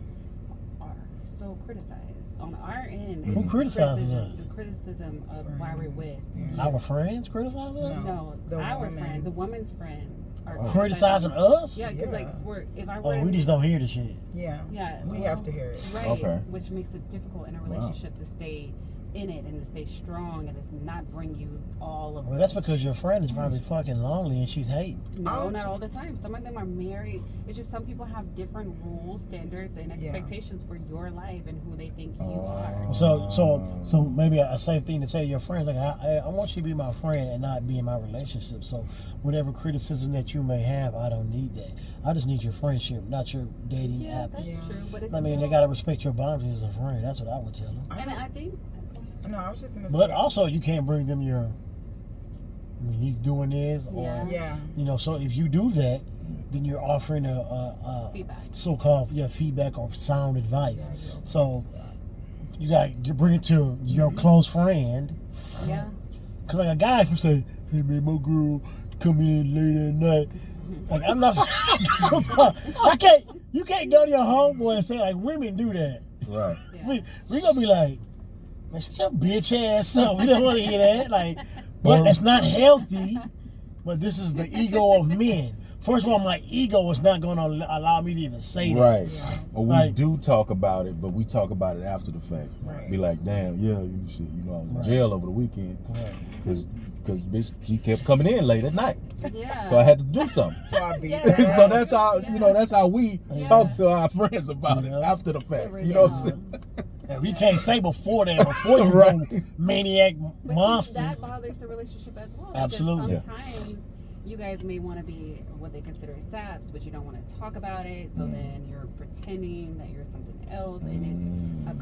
are so criticized. On our end, Who it's criticizes the us? The criticism of why we're with. Our friends criticize us? No, the our woman's. friend, the woman's friend, are Criticizing us? Yeah, because like if I were Oh, we just don't hear the shit. Yeah. yeah, We have to hear it. right, Okay. which makes it difficult in a relationship to stay in it and to stay strong and to not bring you all of Well, that's because your friend is probably fucking lonely and she's hating. No, not all the time. Some of them are married. It's just some people have different rules, standards, and expectations for your life and who they think you are. So maybe a safe thing to say to your friends, like, I want you to be my friend and not be in my relationship. So whatever criticism that you may have, I don't need that. I just need your friendship, not your dating Yeah, app. that's true. But it's I mean, still, they gotta respect your boundaries as a friend. That's what I would tell them. and I think. No, I was just gonna But say. also, you can't bring them your. I mean, he's doing this, or Yeah. you know. So if you do that, then you're offering a Feedback. so-called feedback or sound advice. Yeah, So you gotta bring it to your close friend. Yeah. Cause like a guy if you say, "Hey man, my girl coming in late at night," like I'm not. I can't. You can't go to your homeboy and say like women do that. Right. Yeah. We gonna be like, man, shut your bitch ass up. We don't want to hear that. Like, but that's not healthy. But this is the ego of men. First of all, my ego is not going to allow me to even say that. Right. Yeah. Or we do talk about it, but we talk about it after the fact. Right. Be like, damn, yeah, you shit, I was in jail over the weekend because bitch, she kept coming in late at night, Yeah. so I had to do something. So I beat Yeah. that. So that's how that's how we Yeah. talk to our friends about it after the fact. You know what I'm saying? And we can't say before that, before you Right. go maniac But see, monster. that bothers the relationship as well. Absolutely. Because sometimes you guys may want to be what they consider saps, but you don't want to talk about it. So then you're pretending that you're something else, and it's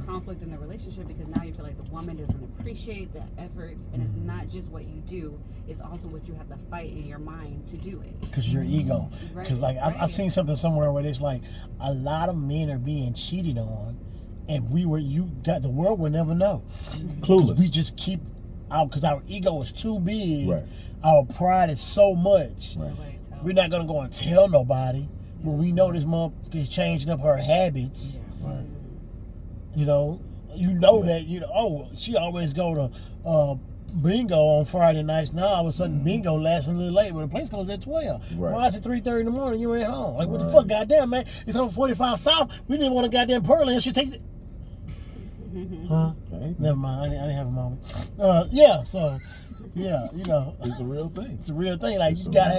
a conflict in the relationship because now you feel like the woman doesn't appreciate the efforts, and it's not just what you do; it's also what you have to fight in your mind to do it. Because your ego. Because like I've seen something somewhere where it's like a lot of men are being cheated on, and the world will never know. Clueless. We just keep out because our ego is too big. Right. Our pride is so much. Right. We're not gonna go and tell nobody. But we know this motherfucker is changing up her habits. Right. You know that she always go to bingo on Friday nights. Now all of a sudden bingo lasts a little late, but the place closes at 12. Right. Why is it 3:30 in the morning? You ain't home. Like what the fuck, goddamn man? It's on 45 South. We didn't want a goddamn pearl and she takes it. Huh? Okay. Never mind. I didn't have a moment. So It's a real thing. it's a real thing. Like It's you a gotta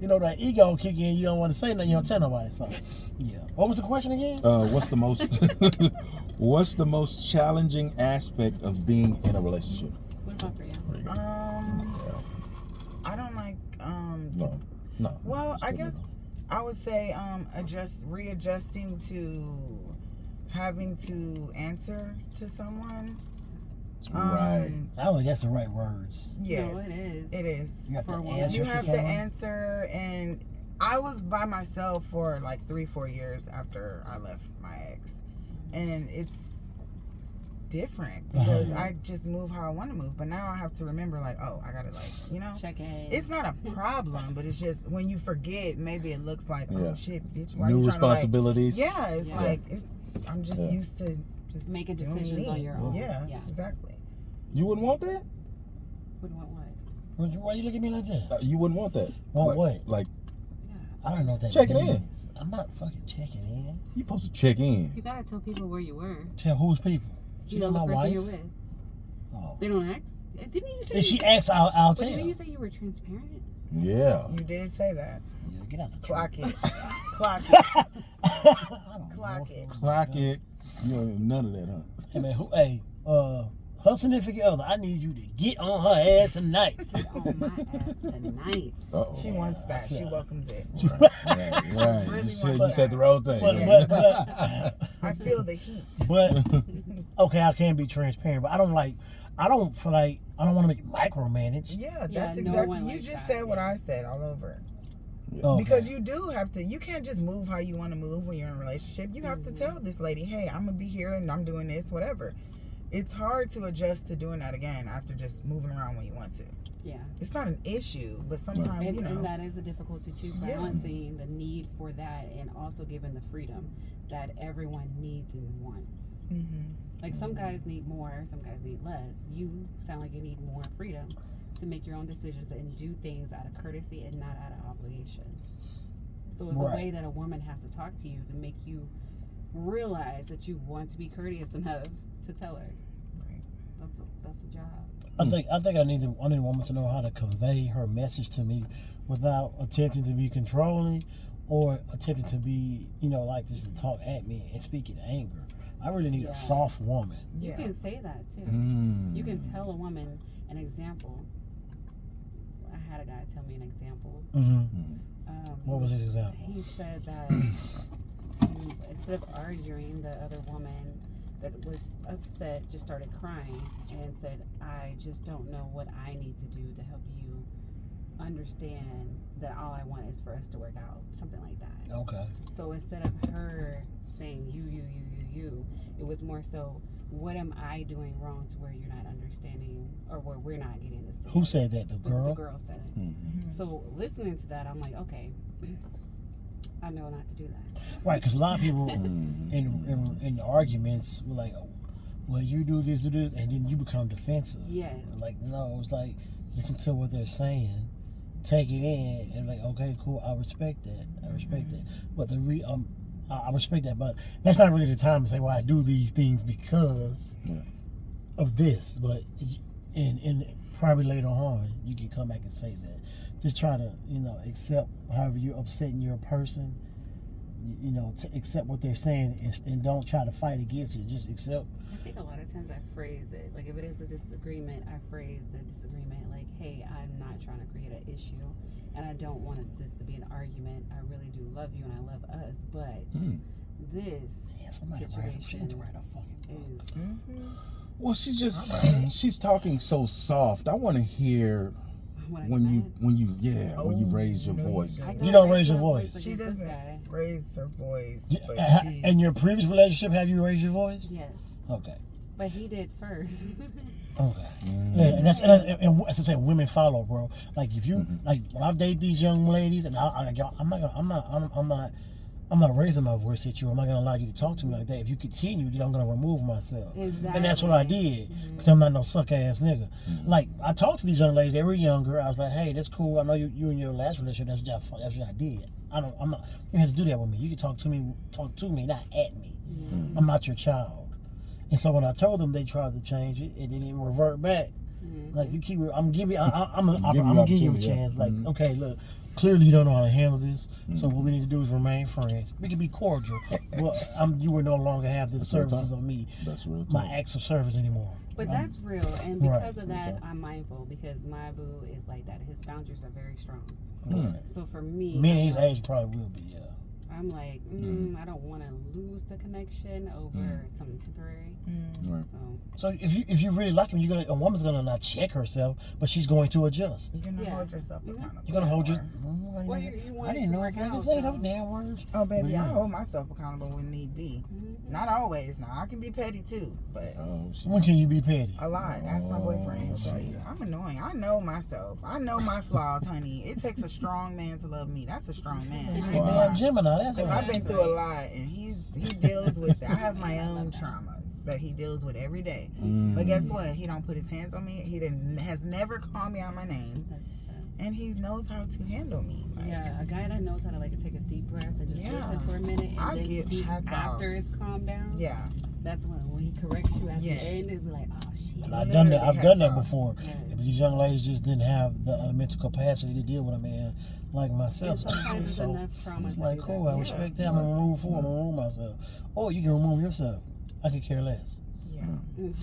real have, that ego kick in. You don't want to say nothing. You don't tell nobody. So, yeah. What was the question again? What's the most challenging aspect of being in a relationship? What about for you? I don't like No. Well, I guess I would say readjusting to having to answer to someone. Right. I don't think that's the right words. Yes, No, it is. It is. You have to For a woman. answer You to have to someone. answer, and I was by myself for like 3-4 years after I left my ex, and it's different because I just move how I want to move, but now I have to remember like, oh, I gotta Check in. it's not a problem, but it's just when you forget, maybe it looks like, oh shit, bitch, why New you trying responsibilities. to like, it's Yeah. like I'm just used to just Making doing decisions me. on your own. Yeah, Yeah. exactly. You wouldn't want that? Would want what? Why you look at me like that? You wouldn't want that. Want what? Like Yeah. I don't know what that Checking means. in. I'm not fucking checking in. you supposed to check in. You gotta tell people where you were. Tell who's people? She You know not the my person wife. you're with. Oh. They don't ask. Didn't you say? If she asks, I'll But tell. didn't you say you were transparent? Yeah. You did say that. Yeah, get out the Clock truck. it. Clock it. I don't Clock know. it. Clock it. You don't even none of that, huh? Hey man, her significant other, I need you to get on her ass tonight. Get on my ass tonight. Uh-oh. She wants that. She Yeah. welcomes it. Right. Really You want said the wrong thing. But, Yeah. but, I feel the heat. but okay, I can be transparent, but I don't feel like I don't want to be micromanaged. Yeah, Yeah, that's no exactly. one You likes just that, said what yeah. I said all over. Okay. Because you do have to. You can't just move how you want to move when you're in a relationship. You have to tell this lady, hey, I'm gonna be here and I'm doing this, whatever. It's hard to adjust to doing that again after just moving around when you want to. Yeah. It's not an issue, but sometimes And that is a difficulty too, Yeah. balancing the need for that and also giving the freedom that everyone needs and wants. Mhm. Like some guys need more, some guys need less. You sound like you need more freedom to make your own decisions and do things out of courtesy and not out of obligation. So it's Right. a way that a woman has to talk to you to make you realize that you want to be courteous enough to tell her. Right. That's a job. I think I need a woman to know how to convey her message to me without attempting to be controlling or attempting to be, like just to talk at me and speak in anger. I really need Yeah. a soft woman. You Yeah. can say that too. Mm. You can tell a woman an example. I had a guy tell me an example. Mm-hmm. What was his example? He said that instead of arguing, the other woman that was upset just started crying and said, I just don't know what I need to do to help you understand that all I want is for us to work out. Something like that. Okay. So instead of her saying you, it was more so, what am I doing wrong to where you're not understanding or where we're not getting this together? Who said that? The The girl? girl said it. Mhm. So listening to that, I'm like, okay, I know not to do that. Right, because a lot of people Mhm. in arguments were like, well, you do this, and then you become defensive. Yes. Like, no, it's like, listen to what they're saying, take it in, and like, okay, cool, I respect that. I respect that. But I respect that, but that's not really the time to say, well, I do these things because of this. But in probably later on, you can come back and say that. Just try to, accept however you're upsetting your person. To accept what they're saying and don't try to fight against it. Just accept. I think a lot of times I phrase it, like if it is a disagreement, I phrase the disagreement like, hey, I'm not trying to create an issue and I don't want this to be an argument. I really do love you and I love us, but this situation write a fucking book. is... Mhm. Well, she's talking so soft. I want to hear when you raise your voice. You don't raise your voice. She doesn't raise her voice. Yeah, But in your previous relationship, have you raised your voice? Yes. Okay. But he did first. Okay. Yeah, and that's as I say, women follow, bro. Like if you like when I date these young ladies, and I'm not raising my voice at you. I'm not gonna allow you to talk to me like that. If you continue, then I'm gonna remove myself. Exactly. And that's what I did, because I'm not no suck ass nigga. Like I talked to these young ladies. They were younger. I was like, hey, that's cool. I know you in your last relationship. That's what I did. I'm not. You have to do that with me. You can talk to me, not at me. I'm not your child. And so when I told them, they tried to change it, and then it revert back. Like you keep, I'm giving you a chance. Like, okay, look, clearly you don't know how to handle this. So what we need to do is remain friends. We can be cordial. Well, you will no longer have the services of me, my acts of service anymore. But that's real, and because of that, I'm mindful because my boo is like that. His boundaries are very strong. So for me, Men his age probably will be, yeah. I'm like, I don't want to lose the connection over something temporary. Right. So if you really like him, a woman's gonna not check herself, but she's going to adjust. You're gonna hold yourself accountable. You're gonna hold your. Well, you want I didn't know it if to I work could out, say so. those damn words. Oh, baby, Yeah. I hold myself accountable when need be. Not always. Now I can be petty too, but When can you be petty? a lot. Ask my boyfriend. He'll tell you. I'm annoying. I know myself. I know my flaws, honey. It takes a strong man to love me. That's a strong man. I ain't Damn lying. Gemini, that's I've right. been through a lot, and he deals with. I have my own traumas that he deals with every day. But guess what? He don't put his hands on me. He has never called me out my name, That's what's up. and he knows how to handle me. Like, Yeah, a guy that knows how to take a deep breath and just Yeah. listen for a minute and I then get speak hats after off. it's calmed down. Yeah. That's when he corrects you at Yes. the end, it'll be like, oh shit. And I've done that. I've done that Hats off. before. Yeah. But these young ladies just didn't have the mental capacity to deal with a man like myself. And sometimes it's So enough trauma it's to like, do cool, that I too. respect that. I'm gonna remove myself. Or you can remove yourself. I could care less. Yeah.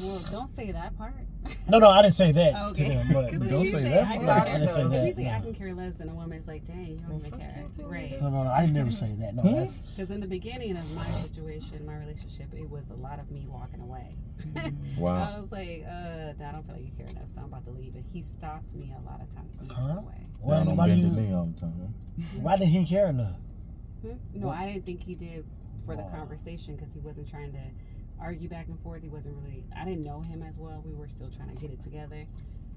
Well, don't say that part. No, I didn't say that Okay. to them. But If Don't you say say that I part. can I care- didn't say If that. you say I No. can care less, then a woman's like, dang, you don't Well, even fuck care. you too, Right. nigga. No, I didn't never say that. No, that's Because in the beginning of my situation, my relationship, it was a lot of me walking away. Wow. I was like, I don't feel like you care enough, so I'm about to leave. And he stopped me a lot of times from Huh? walking away. why, Down on why, bended do knee you, all the time. why didn't he care enough? No, I didn't think he did for the Wow. conversation because he wasn't trying to argue back and forth. He wasn't really, I didn't know him as well. We were still trying to get it together.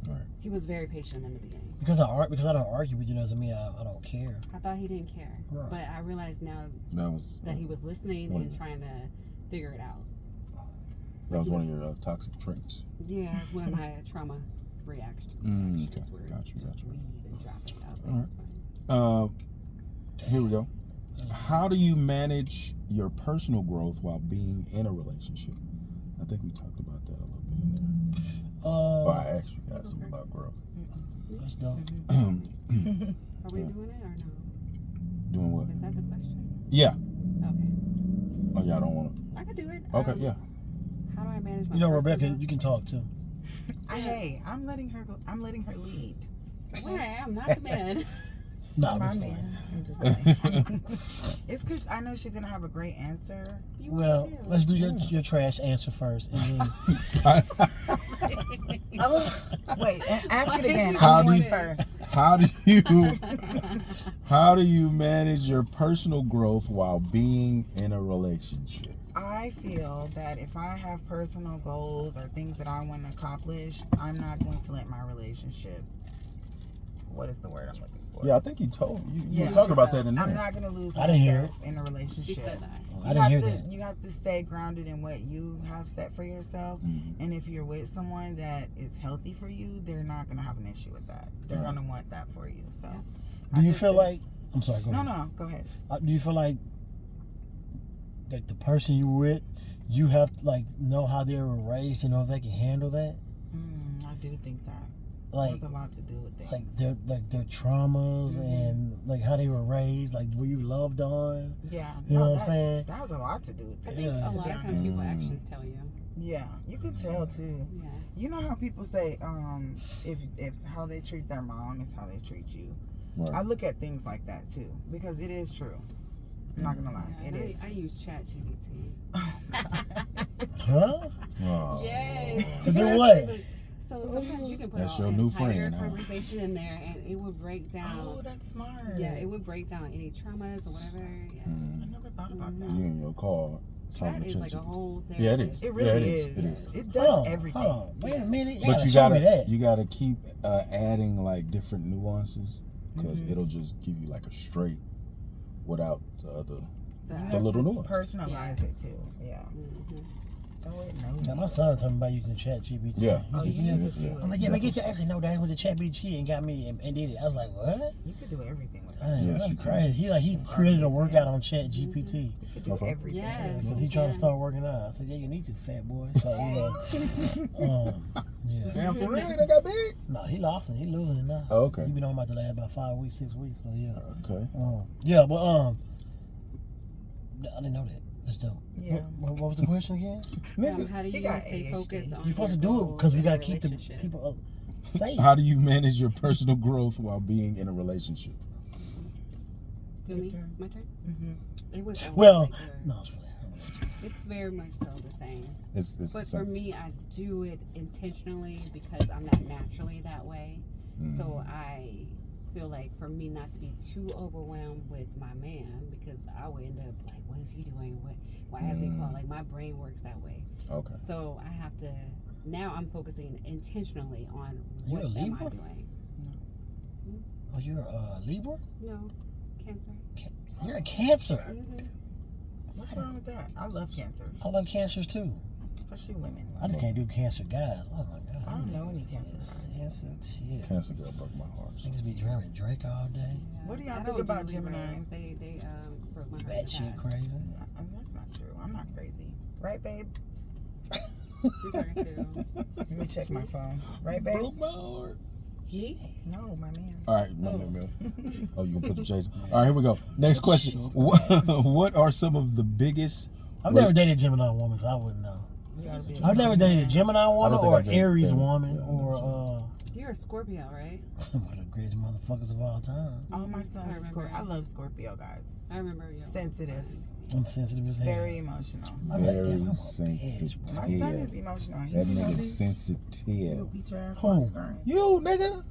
Right. He was very patient in the beginning. Because I don't argue with you doesn't mean I don't care. I thought he didn't care. Right. But I realized now That was that he was listening One and of- trying to figure it out. one of your toxic traits. Yeah, it's one of my trauma reactions. Okay. Where Gotcha. just leave and drop it. I was like, All right. that's fine. Here we go. How do you manage your personal growth while being in a relationship? I think we talked about that a little bit in there. Well, I asked you guys something about growth. That's dope. Are we Yeah. doing it or no? Doing what? Is that the question? Yeah. Okay. Oh, y'all don't want I could do it. to. Okay, yeah. How do I manage my You know, personal Rebecca, growth? you can talk too. Hey, I'm letting her go. I'm letting her lead. Why? I'm not the man. No, My that's fine. man. I'm just saying. It's because I know she's gonna have a great answer. You Well, want to. let's do your trash answer first, and then Wait, ask it again. How I'm do going you- first. how do you manage your personal growth while being in a relationship? I feel that if I have personal goals or things that I want to accomplish, I'm not going to let my relationship. What is the word I'm looking for? Yeah, I think you told you Yeah. talked about that in there. I'm not going to lose I didn't hear myself in a She relationship. said that. I didn't hear that. You have to stay grounded in what you have set for yourself. Mhm. And if you're with someone that is healthy for you, they're not going to have an issue with that. They're Right. going to want that for you. So, do you feel like? I'm sorry. Go No, ahead. no, go ahead. Do you feel like the person you with, you have to like know how they were raised to know if they can handle that? I do think that. Like, Has a lot to do with things. like their traumas Mhm. and like how they were raised, like were you loved on? Yeah. You know what I'm that- saying? That has a lot to do with I it. think Yeah. a to lot be of times honest. people actions tell you. Yeah, you can tell too. Yeah. You know how people say, if how they treat their mom is how they treat you. Right. I look at things like that too because it is true. I'm not gonna lie, Yeah, it and is. I use ChatGPT. Huh? Oh. Yes. To do what? So sometimes you can put That's an your new entire friend, huh? conversation in there, and it would break down. Oh, that's smart. Yeah, it would break down any traumas or whatever. Yeah. I never thought about that. You and your car. Chat is like a whole therapist. Yeah, it is. It really Yeah, is. It is. It does Hold on, everything. hold on. Wait a minute. You But gotta you show me gotta that. you gotta keep adding like different nuances because Mhm. it'll just give you like a straight without the other. You The- have little to nuance. personalize it too. Yeah. Mhm. Oh, it knows. Now, my son told me about using ChatGPT. Yeah. He Oh, was like, you yeah. need to do it. I'm like, yeah, man, get your actually no dad with the ChatGPT and got me and did it. I was like, what? You could do everything with that. Dang, Yeah, that's she can. crazy. He created a workout on ChatGPT You could do Okay. everything. Yeah. because he trying to start working out. I said, yeah, you need to, fat boy. So yeah. Damn, for real, they got big. No, he lost it. He losing it now. Oh, okay. He been on about the last about 5 weeks, 6 weeks. So yeah. Okay. Yeah, but I didn't know that. That's dope. Yeah. What was the question again? How do He you got stay ADHD. focused on You're supposed to your do it goals because we in a gotta keep the relationship? people safe. How do you manage your personal growth while being in a relationship? Still me? Your turn. It's my turn? Mm-hmm. It was always Well, like no, it's fine. it's very much so the same. It's But for some- me, I do it intentionally because I'm not naturally that way. So I feel like for me not to be too overwhelmed with my man because I would end up like, what is he doing? Why hasn't he called? Like my brain works that way. Okay. So I have to, now I'm focusing intentionally on You're what a am I Libra? doing. Oh, you're a Libra? No, Cancer. You're a Cancer. Mm-hmm. What's wrong with that? I love cancers, I love Cancers too. especially women. I just can't do Cancer guys. Oh my god. I don't know any cancers. Cancer shit. Cancer girl broke my heart. Niggas be drinking Drake all day. What do y'all I think don't about do Libras. Geminis? They broke my heart. Bad shit crazy. That's not true. I'm not crazy, right, babe? Who talking to? Let me check my phone. Right, babe? Broke my heart. He? No, my man. All right, my man. Oh, you gonna put the shades? All right, here we go. Next question. What are some of the biggest? I've never dated a Gemini woman, so I wouldn't know. You gotta be a I've never dated a Gemini woman think or I've an dated Aries them. woman Yeah, or You're a Scorpio, right? one of the greatest motherfuckers of all time. Oh, my son's a remember. Scorpio. I love Scorpio guys. I remember you. Sensitive. I'm sensitive as hell. Very emotional. I'm like, Very damn, I'm a sensitive. bitch, My bro. son is emotional. He That be nigga's You'll sensitive. beat your ass Who? on the screen. You nigga.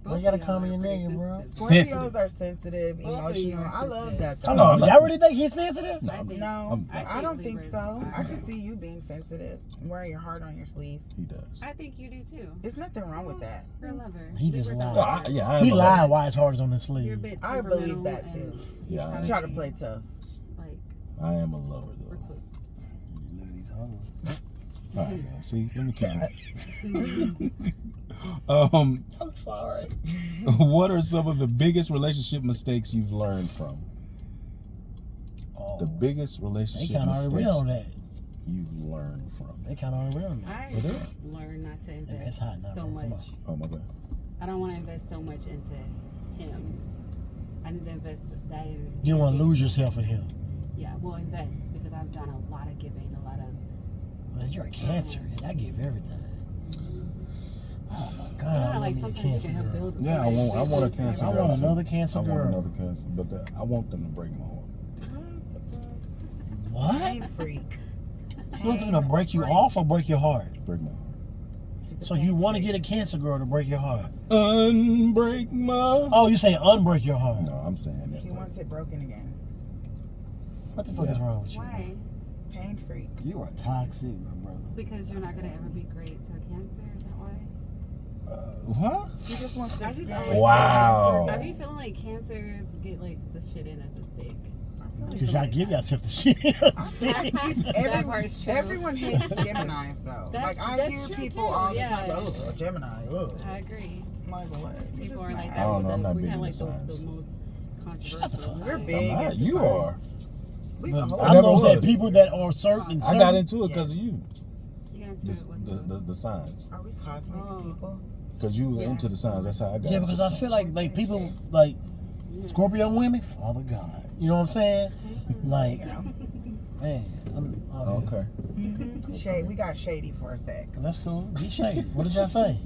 Why you gotta call me your nigga, bro? Scorpios are sensitive, Both of you emotional. are I love sensitive. that. I I'm know. not Y'all really think he's sensitive? No, I think- No, I I don't think think so. Libras I are. can see you being sensitive, wearing your heart on your sleeve. He does. I think you do too. There's nothing wrong with that. You're a lover. He just Libras are lied. Well, lovers. I am He a lied lover. why his heart is on his You're a sleeve. bit I believe temperamental that, and too. he's Yeah, I I try to probably, play tough. like I am a lover though. recluse. You love these hoes. All right, man. See, let me count. I'm sorry. What are some of the biggest relationship mistakes you've learned from? Oh, The biggest they relationship kind of already real on mistakes that. you've learned from. They kind of already real on that. I It is? learned not to it's invest hot now, so bro. Come much. Oh my god. I don't want to invest so much into him. I need to invest that in. You don't want to lose yourself in him. Yeah, well, invest because I've done a lot of giving, a lot of. Man, you're a Cancer. I give everything. Oh my God, Yeah, I like want me a sometimes you Cancer can help girl. build. Yeah, I want a Cancer I girl. want too. another Cancer I want girl. another Cancer, but I want them to break my heart. What? Pain freak. You want them to break you off or break your heart? Break my heart. He's a So pain you want to freak. get a Cancer girl to break your heart? Unbreak my. Oh, you say unbreak your heart? No, I'm saying that. He wants it broken again. What the fuck is wrong with you? Why? Pain freak. You are toxic, my brother. Because you're not gonna ever be great to a Cancer. Is that why? What? He just wants to I just experience always- Wow. I be feeling like Cancers get like the shit in at the steak. Because y'all give yourself the shit. That part's true. Everyone hates Geminis though. That- like I that's hear true, people too, all the yeah. time. Oh, a Gemini. Ugh. I agree. I'm like what? You're People just are like mad. that I don't with know, I'm us. not We big have into like science. the most Shut the fuck controversial. up. We're side. big I'm not. into You science. We But a whole- I never know that was. people that are certain. I got into it because of you. You got into The, it with the signs. Are we cosmic Oh. people? Because you were Yeah. into the signs. That's how I got Yeah, into because the I feel like people like Yeah. Scorpio women. Father God, you know what I'm saying? Like, You know. man, Okay. Shade. We got shady for a sec. That's cool. Be shady. What did y'all say?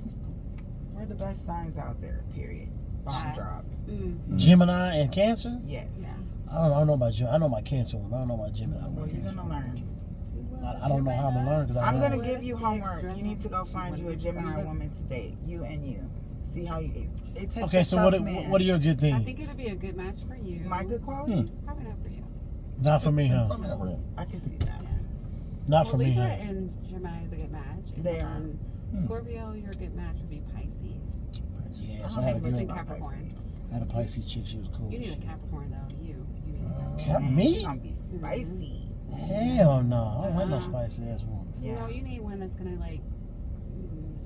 We're the best signs out there. Period. Bomb Facts. drop. Mm. Gemini and Cancer. Yes. Yeah. I don't know about you. I know my Cancer woman. I don't know about Gemini. Well, you're gonna learn. I don't know how I'm gonna learn because I'm know. gonna give you homework. You need to go find you a Gemini woman to date. You and you. See how you. It takes Okay, a so tough man. what are your good I things? think it'll be a good match for you. My good qualities? Probably not for you. Not for me, huh? I can see that. Yeah. Not for me, Libra huh? and Gemini is a good match. And They then Scorpio, your good match would be Pisces. Yeah, I so don't I had a Pisces girl. and Capricorn. I had a Pisces chick. She was cool. You need a Capricorn though. You need a Capricorn. Cap She's me? gonna be spicy. Hell no. I don't want no spicy ass woman. You know, Yeah. you need one that's gonna like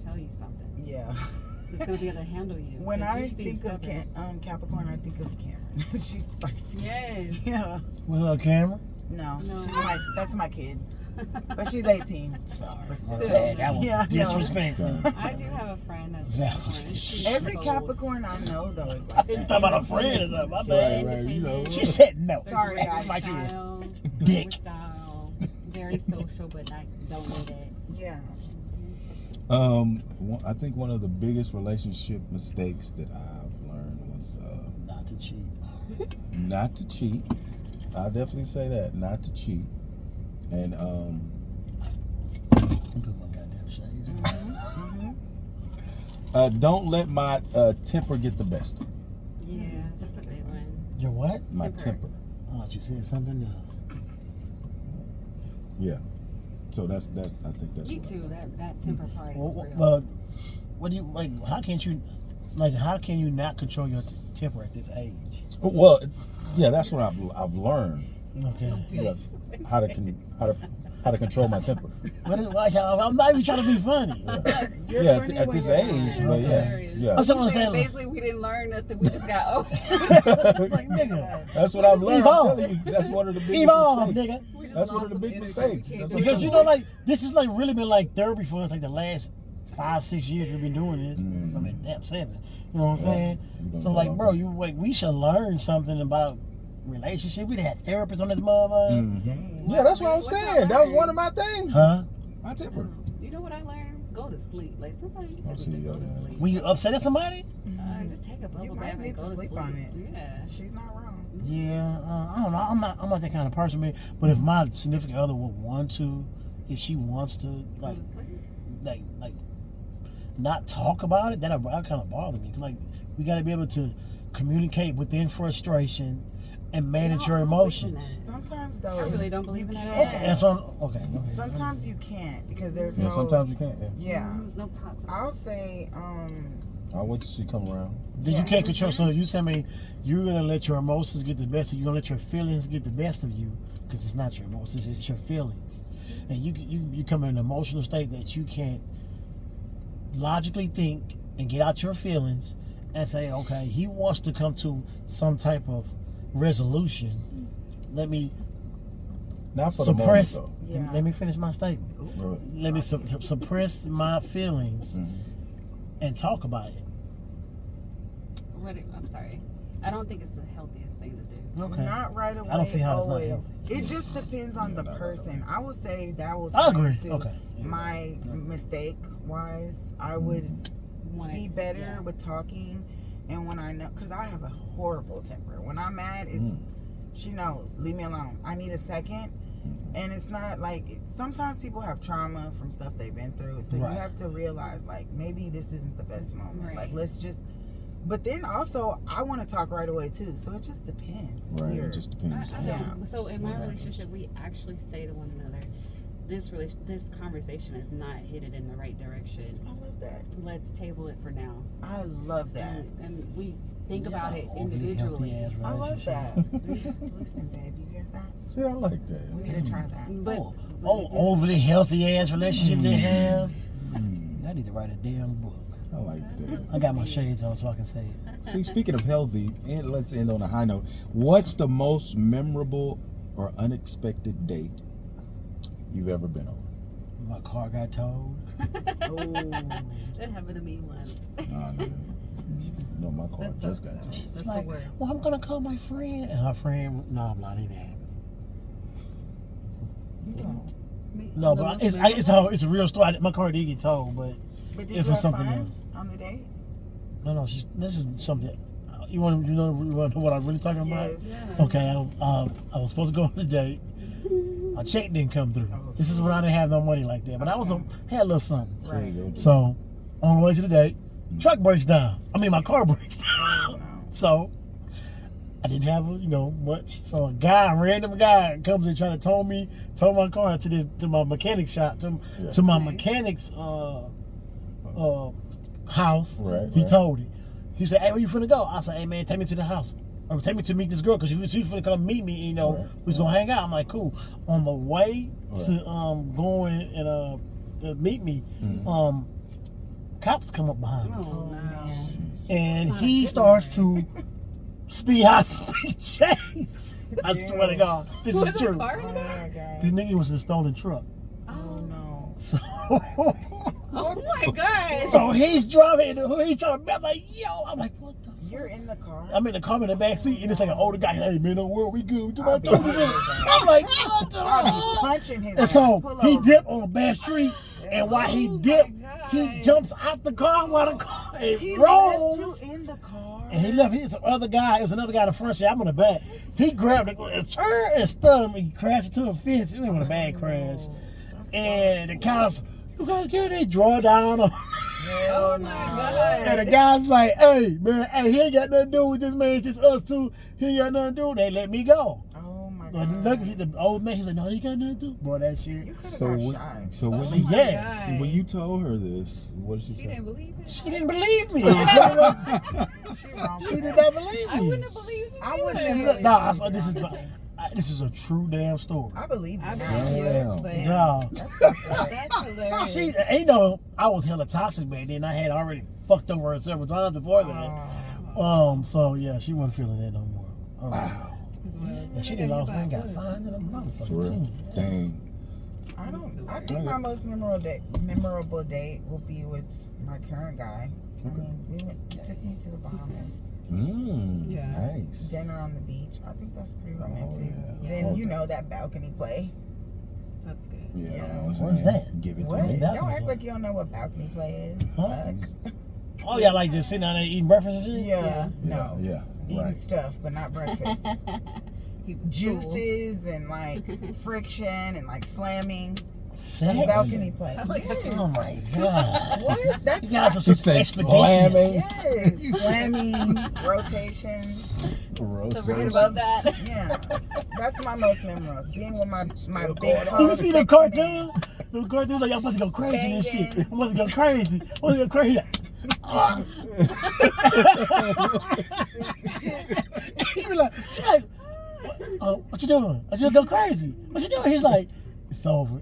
tell you something. Yeah. That's gonna be able to handle you. When 'cause I you seem think of stubborn. Capricorn, I think of Cameron. She's spicy. Yes. Yeah. With a camera? No. No. That's my kid. But she's 18. Sorry. Still. Man, that was Yeah, no. disrespectful. I do have a friend that's That Capricorn. was She's Every bold. Capricorn I know though is like You that. talking about a friend or something? My She's bad. Right, you know. independent. She said no. Sorry, Very That's my kid. style, Dick. style, very social, but I don't need it. Yeah. I think one of the biggest relationship mistakes that I've learned was Not to cheat. not to cheat. I'll definitely say that, not to cheat. And You put my goddamn shade. don't let my temper get the best of me. Yeah, that's a big one. Your what? My Temper. temper. I thought you said something else. Yeah. So that's I think that's Me what I too. learned. That temper part is real. But what do you like? How can you not control your temper at this age? Well, yeah, that's what I've learned. Okay. Yeah, how to how to control my temper. I'm not even trying to be funny. You're Yeah, funny at when this you're age, mad. but yeah, Hilarious. yeah. I'm trying to Saying say, like, basically, we didn't learn nothing. We just got old. like, nigga, That's what I've learned. Evolve. I'm telling you, that's one of the biggest evolve, mistakes. nigga. We just That's one lost of the some big energy. mistakes. We can't That's do what Because it. you know, like, this has like really been like therapy for us, like the last 5-6 years we've been doing this. Mm. I mean, damn, 7. You know what I'm Yeah. saying? We've been So doing like, it bro, long you like we should learn something about relationship. We'd have therapists on this motherfucker. Mhm. Yeah, that's what I was saying. That was one of my things. Huh? My temper. You know what I learned? Go to sleep. Like sometimes you just see, need to go to yeah. sleep. When you upset at somebody? Just take a You bubble might bath need and go to to sleep sleep on it. Yeah. She's not wrong. Yeah, I don't know. I'm not that kind of person, man. But if my significant other would want to, if she wants to, like, Go to sleep. like, not talk about it, that kind of bother me. 'Cause, like, we got to be able to communicate within frustration and manage your I don't believe in emotions. that. Sometimes though, I really don't believe in that. Okay, and so okay. Go ahead. Sometimes you can't because there's Yeah, no. sometimes you can't. Yeah. Yeah. There's no possible. I'll say, I'll wait till she come around. Then Yeah. you can't control. So you tell me you're gonna let your emotions get the best of you. You're gonna let your feelings get the best of you because it's not your emotions, it's your feelings. And you come in an emotional state that you can't logically think and get out your feelings and say, okay, he wants to come to some type of resolution. Let me Not for suppress. the moment, Yeah. Let me finish my statement. though. Right. Let me suppress my feelings Mhm. and talk about it. I'm sorry. I don't think it's the healthiest thing to do. Okay. not right away. I don't see how it's not always. healthy. It just depends on Yeah, the not right person. I would say that will I turn agree. into Okay. my mistake wise. I would be better with talking, and when I know, because I have a horrible temper. When I'm mad, it's she knows. Leave me alone. I need a second. And it's not like sometimes people have trauma from stuff they've been through, so Right. you have to realize like maybe this isn't the best moment. Right. Like let's just. But then also I want to talk right away too, so it just depends. It's Right. weird. It just depends. I don't. So in my relationship, we actually say to one another, this conversation is not headed in the right direction. I love that. Let's table it for now. I love that. And we think about it Overly healthy individually. ass I love relationship. that. Listen, babe, you hear that? See, I like that. We need to try that. But Overly healthy ass relationship they have. Mm, I need to write a damn book. I like that. I got my shades on so I can say it. See, speaking of healthy, and let's end on a high note. What's the most memorable or unexpected date you've ever been on? My car got towed. that happened to me once. No, my car That's just so got sad. towed. That's Like, the worst. well, I'm gonna call my friend, and her friend, no, I'm not even happy. No, but it's a real story. My car did get towed, but But It did you was have something fun else. on the date? no, this is something. You want to know what I'm really talking about? Yes. Yeah. Okay, I was supposed to go on a date. My check didn't come through. Oh, This is when I didn't have no money like that, but I had a little something. Right. So on the way to the date, truck breaks down. I mean, my car breaks down. Oh, no. So I didn't have much. So a random guy comes and trying to tow my car to my mechanic shop, to my mechanic's house. Right, He right. told it. He said, "Hey, where you finna go?" I said, "Hey man, take me to the house. Or take me to meet this girl, because she finna come meet me, Right. we was gonna hang out." I'm like, cool. On the way to going and to meet me, Mhm. cops come up behind us. Oh, man. And That's not a he good starts one. to speed chase. I swear to God, this is Was the true. car Oh in my there? God. This nigga was in a stolen truck. Oh no. So, Oh my God. so he's driving. He's trying to. I'm like, yo. I'm like, what the? You're in the car. I'm in the car in the back seat, and it's like an older guy. Hey man, don't worry, we good. We good. I'll be I'm like, what the? I'll be fuck? punching his And ass. so Pull he over. dipped on a back street, and while he Oh my dipped, he God. jumps out the car while the car He rolls. left you in the car. And he left. He's other guy. It was another guy in the front seat. I'm in the back. He grabbed it and stunned me. He crashed into a fence. It was a bad crash. And the cops, you guys get it? They draw down on. Oh my God. And the guy's like, hey man, he ain't got nothing to do with this man. It's just us two. He ain't got nothing to do. They let me go. Oh my But God. the old man, he's like, no, he got nothing to do. Boy, that shit. You could have So got when, shot. so when, Oh you, my Yes. God. when you told her this, what did she She say? didn't believe it. She didn't believe me. She wrong She for did that. not believe I me. wouldn't have believed you. I wouldn't She have did believed not. you I saw this is. either. This is a true damn story. I believe I you. believe Damn. you, but Yeah. that's hilarious. She, ain't no, I was hella toxic back then. I had already fucked over her several times before that. So yeah, she wasn't feeling that no more. Wow. And she done lost weight and got fined in a For motherfucker real? too. Dang. I think my most memorable date will be with my current guy. I mean, he took me to the Bahamas. Yeah. Nice. Dinner on the beach. I think that's pretty romantic. yeah. Then you know that balcony play. That's good. Yeah. Yeah. What's that? Give it What? to me. That Don't was act one. like you don't know what balcony play is. Huh? Fuck. Oh yeah, like just sitting down there eating breakfast and shit? Yeah. Yeah. No. Yeah. Eating Right. stuff, but not breakfast. He was Juices and like friction and like slamming. Sex? Balcony play. I like how she Oh my god. What? That's You guys are She such said expeditionists. slamming. yes. Slamming, rotations. cool. So Rotation. forget about that. Yeah. That's my most memorable. Being with my Still big going tall on. You see them sexy man. cartoons? Them cartoons like, y'all about to go crazy in this shit. Banging. I'm about to go crazy. I'm about to go crazy. He be like, she like, what you doing? I just go crazy. What you doing? He's like, it's over.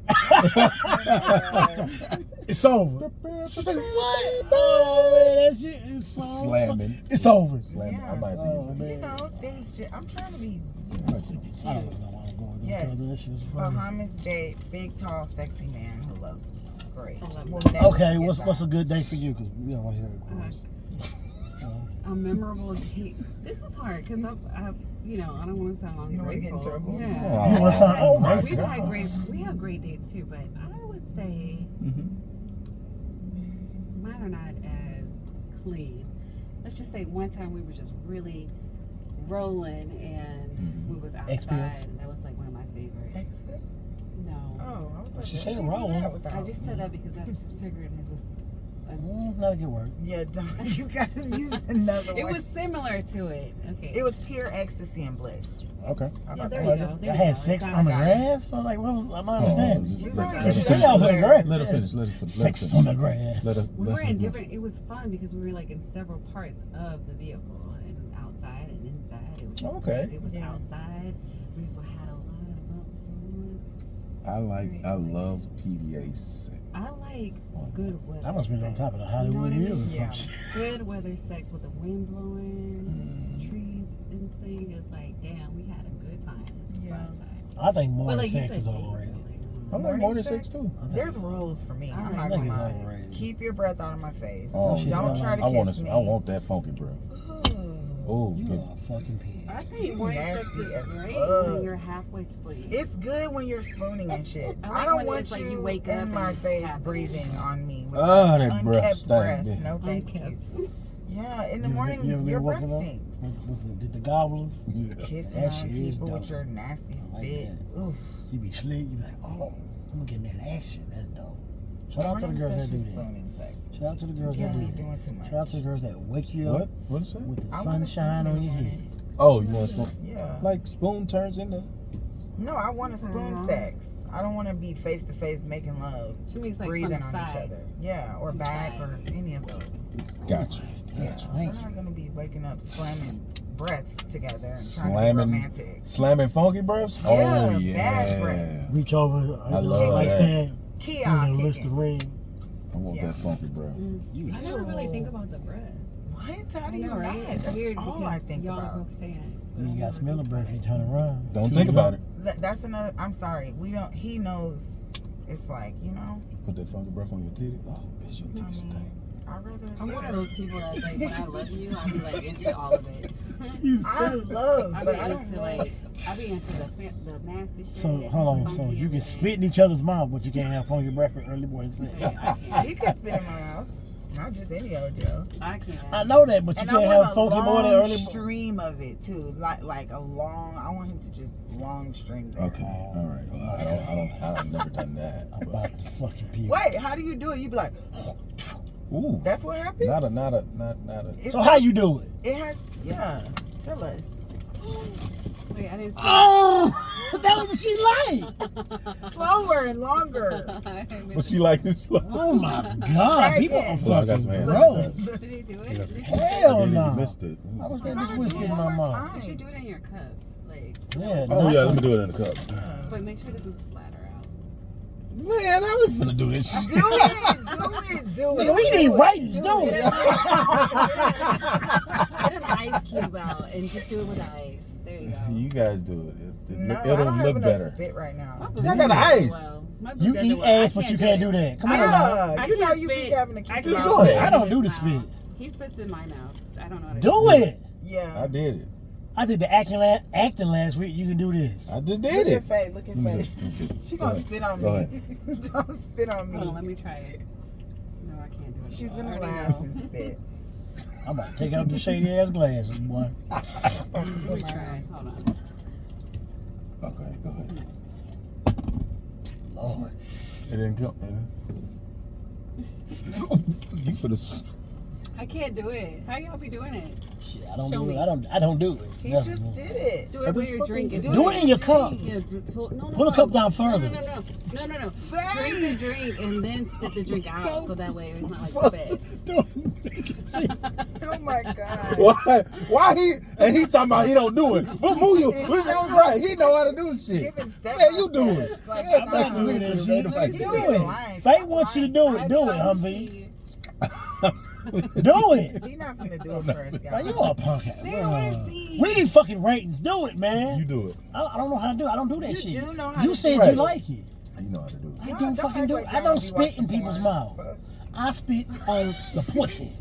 It's over. She's like, what? Oh man, that shit is so Slamming. It's over. Slamming. Yeah. I might Oh, use that. man. You know, things just, I'm trying to be, keep it I don't cute. know why I'm going with this Yes. because that shit was funny. Bahamas date, big, tall, sexy man who loves me. Great. I love We'll that. never Okay, forget what's that. a good day for you? Because we don't want to hear it, of course. A memorable date. This is hard because I you know, I don't want to sound You don't wanna get in ungrateful. trouble? Yeah. You don't wanna sound We've ungrateful? had we have great dates too, but I would say mine are not as clean. Let's just say one time we were just really rolling and we was outside. Experience? And that was like one of my favorites. Ex-wife? No. Oh, I was like, She what said you do rolling. that without? I just said that because I just figured it was Not a good word. Yeah, don't. You gotta use another it one. was similar to it. Okay. It was pure ecstasy and bliss. Okay. How Yeah, about there that? you go. There I you had go. sex It's on the not- grass? I was like, what was my understanding? Oh, You let- were- But she said I was on the grass. Let her finish. Let her finish. Sex on the grass. Let her. We let were her in finish. different. It was fun because we were like in several parts of the vehicle, and outside and inside. It was just Okay. great. It was Yeah. outside. We had a lot of bumps and I love PDA sex. I like good weather. I must be on sex. top of the You know Hollywood what I Hills or mean? some Yeah. shit. Good weather sex with the wind blowing, trees in sync. It's like, damn, we had a good time. It was a Yeah. fun time. I think But morning like you sex said, is dates, overrated. I like Morning morning sex? sex too. There's rules for me. I I'm like not I think gonna it's lie. overrated. Keep your breath out of my face. Oh, she's Don't not try to I kiss want me. I want that funky, bro. Ooh. Oh, You good. are a fucking pig. I think morning sex Nasty is as great fuck. when you're halfway asleep. It's good when you're spooning and shit. I I, like don't when want it's like you, you wake up in and my it's face happening. breathing on me with Oh, that breath unkept stank, breath. yeah. No, thank you. Unkept. Yeah, in the You ever morning, been your breath woken up stinks. with the gobblers. Yeah. Kissing That on shit is people with dope. your nasty I like spit. Oof. You be slick. You be like, oh, I'm getting that action. That's dope. Shout out to the Morning girls that sex do is that. spooning sex. Shout out to the girls You that can't do be that. doing too much. Shout out to the girls that wake you What? up What is it? with the I wanna sunshine spoon on in your the head. morning. Oh, you want to spoon? Yeah. Like spoon turns into. No, I want to spoon sex. I don't want to be face to face making love, She makes like breathing from the on each side. other. Yeah, or back Side. or any of those. Gotcha. Yeah, Gotcha. we're Thank not gonna be waking up slamming breaths together and trying to Slamming, be romantic. slamming funky breaths. Yeah, Oh bad yeah. breath. Reach over, I love like that. stand, Kia and kicking. lift the ring. I want Yeah. that funky, bro. You I never really think about the breath. What? How I do you know, right? not? It's That's weird all because I think y'all about. are both saying. You ain't got smell of breath. You turn around. Don't think about it. That's another. I'm sorry. We don't. He knows. It's like, you know. Put that funky breath on your titty. Oh, bitch, your titty stink. I'd rather. I'm one of those people that's like, when I love you, I'll be like into all of it. I love, I but be I don't into love. like, I be into the nasty shit. So hold on. So funky you can everything. spit in each other's mouth, but you can't have funky breath in early morning sex. Yeah, I can't. You can spit in my mouth. Not just any old Joe. I can't. I know that, but you And I can't want have a funky long morning early. stream of it too, like a long. I want him to just long string there. Okay, all right. I've never done that. I'm but- about to fucking pee. Wait, how do you do it? You be like, Ooh, that's what happened. not a. It's So how you do it? It has, yeah. Tell us. Wait, I didn't see Oh, that was what she like. Slower and longer. But she like this slow. Oh my Try God, people are again. Well, I got fucking some hands. gross. Did he do it? Hell You no. missed it. I was Try that bitch to do whiskey it in my one more mouth. You time. should do it in your cup. Like, Yeah, Oh yeah, let me do it in the cup. but make sure it doesn't splatter out. Man, I'm just finna do this shit. Do it. Nigga, we need ratings, do Get it. an ice cube out and just do it with ice. There you go. You guys do it. No, I It'll don't have look enough better. spit right now. My I boo got doesn't the ice. well. My boo You doesn't eat well. I ass, but you can't can't do that. Come on now. Yeah, I you know can't you be spit. having to I keep can't your do mouth it. spit I in don't his do the mouth. spit. He spits in my mouth. I don't know how to Do it. Yeah. I did it. I did the acting last week. You can do this. I just Look did at it. Faye. Look at Let me Faye. see, let me see. She Go gonna ahead. spit on Go me. ahead. Don't spit on Hold on, let me. me try it. No, I can't do it. She's I gonna already laugh know. and spit. I'm about to take out the shady ass glasses, boy. Let me try. Hold on. Okay, go ahead. Lord. It didn't come. You for the. I can't do it. How y'all be doing it? Shit, I don't Show do me. it. I don't do it. He That's just me. did it. Do it when you're drinking. Do it in your cup. Yeah, pull the cup down further. No. Drink the drink and then spit the drink out, so that way it's not like spit. See, Oh my God. Why he and he talking about he don't do it? But move you. Right, he know how to do shit. Giving step Man, by you do step. it. It's like, I'm not stop. doing that shit. Nobody Do do You it. ain't lying. Faye Stop wants you to lying. do it. Do it, Humvee. Humvee. Do it. He not gonna do it first, Now, y'all. you a punk ass. They don't want to see. We need fucking ratings. Do it, man. You do it. I don't know how to do it. I don't do that You shit. do know how You to said do it. you like it. You know how to do it. I Y'all don't fucking act do like it. I y'all don't be spit in watching people's porn. mouth. I spit on the pussy.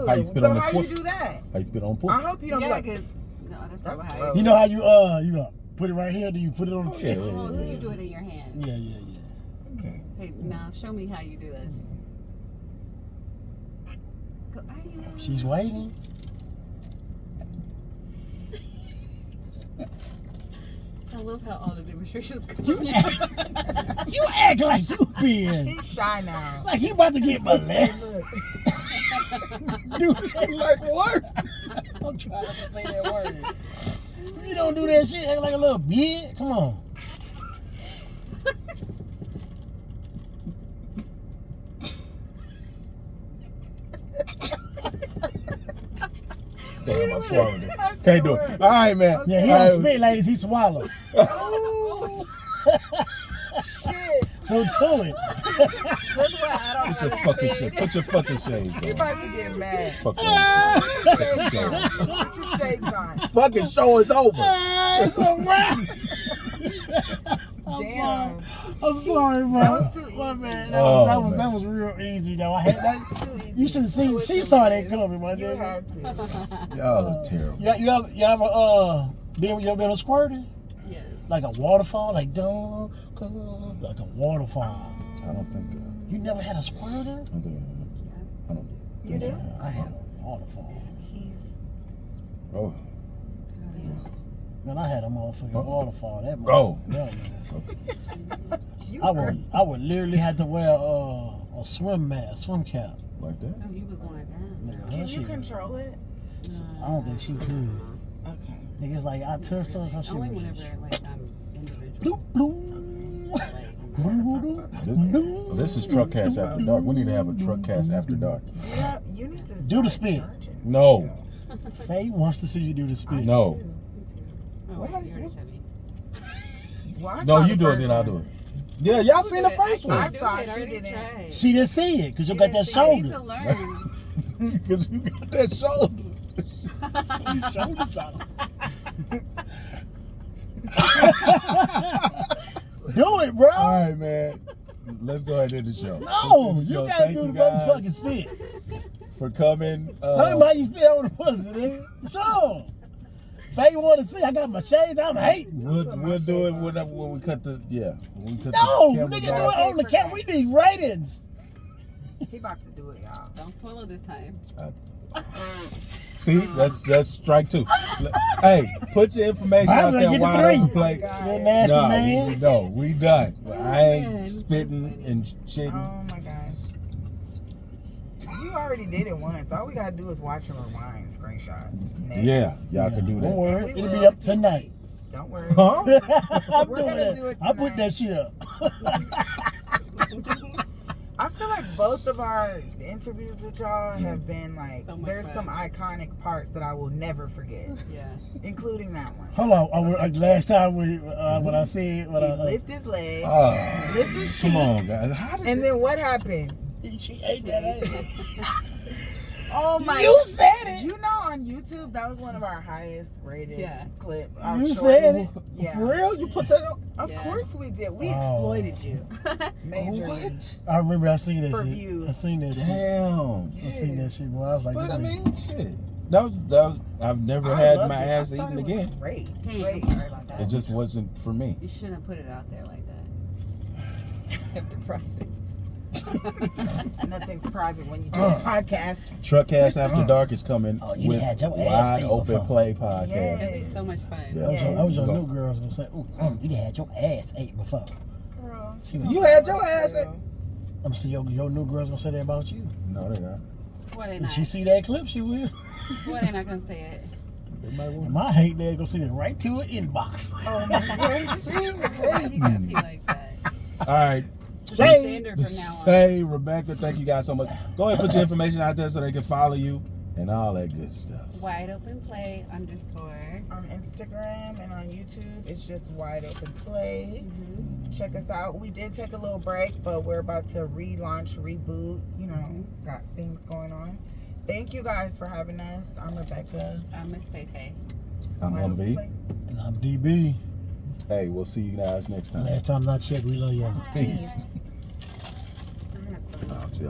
How you spit So on the how you pussy? do that? How you spit on I pussy? hope you don't be Yeah, like, because no, that's probably That's how. gross. You know how you put it right here, then you put it on the Yeah, tip. yeah, Oh, so you do it in your hand. Yeah. okay. Hey, now show me how you do this. She's waiting. I love how all the demonstrations come You from you. act, you act like you been He's shy now. like he about to get molested. Look. Dude, Like what? I'm trying not to say that word. You don't do that shit. Act like a little bitch. Come on. Damn, I swallowed it. That's Can't the do word. it. All right, man. Yeah, he All don't right. spit like he swallowed. Oh, shit. So do it. That's why I don't Put your know how to fucking spit. shit. Put your fucking shades He on. about to get mad. Fuck Put your shades that. on. Put your shades on. Fucking show is over. It's a wrap. Damn. I'm sorry, bro. That was too My easy. man, Oh, that man. was real easy though. I had that. Too easy. You should have seen. Do it She to saw me. that coming, my You nigga. had to. Y'all are terrible. You ever you ever been a squirter? Yes. Like a waterfall, like don't go, like a waterfall. I don't think. You never had a squirter? I don't think. I don't. You do? I had a waterfall. He's. Oh. Man, I had a motherfucking waterfall. That Oh. motherfucker. Man. You I would literally have to wear a swim mask, swim cap. Like that? Oh, you was going down. Nigga, Can her you shit- control it? I don't think she could. Okay. Niggas like I touched her, her shit Only was whenever like I'm individual. bloop bloop. Like, This is Truckcast After Dark. We need to have a Truckcast After Dark. Yeah, you need to Do the start spit. charging. No. Faye wants to see you do the spit. No. me too. Oh, wait, you already said me. Well, I No, saw you the do it, first then I'll one. do it. Yeah, y'all seen the first I one. saw it, I she already didn't. tried. She didn't see it because you You got didn't that see it. You need to shoulder. learn. Because you got that shoulder. Your shoulders out. Do it, bro. All right, man. Let's go ahead and end the show. No, So you gotta thank do you the guys motherfucking spit. for coming. Tell me how you spit on the pussy, nigga. Sure. Faye want to see. I got my shades. I'm hating. We'll do it when we cut the when we cut No, the cameras nigga, do it off. on the camera. We need ratings. He about to do it, y'all. Don't swallow this time. See, that's strike two. Hey, put your information Might as out well there get the wide three. open plate. You nasty No, man. no, we done. I ain't Man, spitting and shitting. Oh my gosh. You already did it once. All we gotta do is watch and rewind screenshot. Next. Yeah, y'all can do Don't that. worry. We It'll will. be up tonight. Don't worry. Huh? I'm We're doing gonna that. do it I put tonight. that shit up. I feel like both of our interviews with y'all have been like, So much there's fun. some iconic parts that I will never forget, Yeah. including that one. Hold on. Last time when I said when He I lift his leg, Oh, lift his come cheek, on, guys. How did and then what happened? she ate that ass. Oh my! You said it. You know, on YouTube, that was one of our highest rated Yeah. clip. You said it. Yeah. For real? You put that on? Of Yeah. course we did. We Oh. exploited you majorly. What? I remember I seen that For shit. views. I seen that shit. Damn. I seen that shit. Boy, I was like, But this I nigga- mean, shit. That was I've never I had loved my it. ass I thought eaten it was again. Great, I'm great. sorry about that. It just wasn't for me. You shouldn't have put it out there like that. Kept it private. Nothing's private when you do a podcast. Truckcast After Dark is coming Oh, you with had your ass Wide ate Open before. Play podcast. Yes. It'd be so much fun. Yeah. I was your new girl's gonna say, ooh, you done had your ass ate before. Girl, She You had your ass ate. I'm saying your new girl's gonna say that about you. No, they're not. Why they If not? she see that clip, she will. Why they not gonna say it? They might want My hate dad gonna send it right to her inbox. Oh my God. Why he gotta be like that? All right. Just a standard from now on. Hey, Rebecca, thank you guys so much. Go ahead and put your information out there so they can follow you and all that good stuff. Wide Open Play _ On Instagram and on YouTube, it's just Wide Open Play. Mm-hmm. Check us out. We did take a little break, but we're about to relaunch, reboot. You know, got things going on. Thank you guys for having us. I'm Rebecca. I'm Miss Feifei. I'm Wide Open MV. Play. And I'm DB. Hey, we'll see you guys next time. Last time I checked, we love y'all. Peace. I have fun. I'll tell you.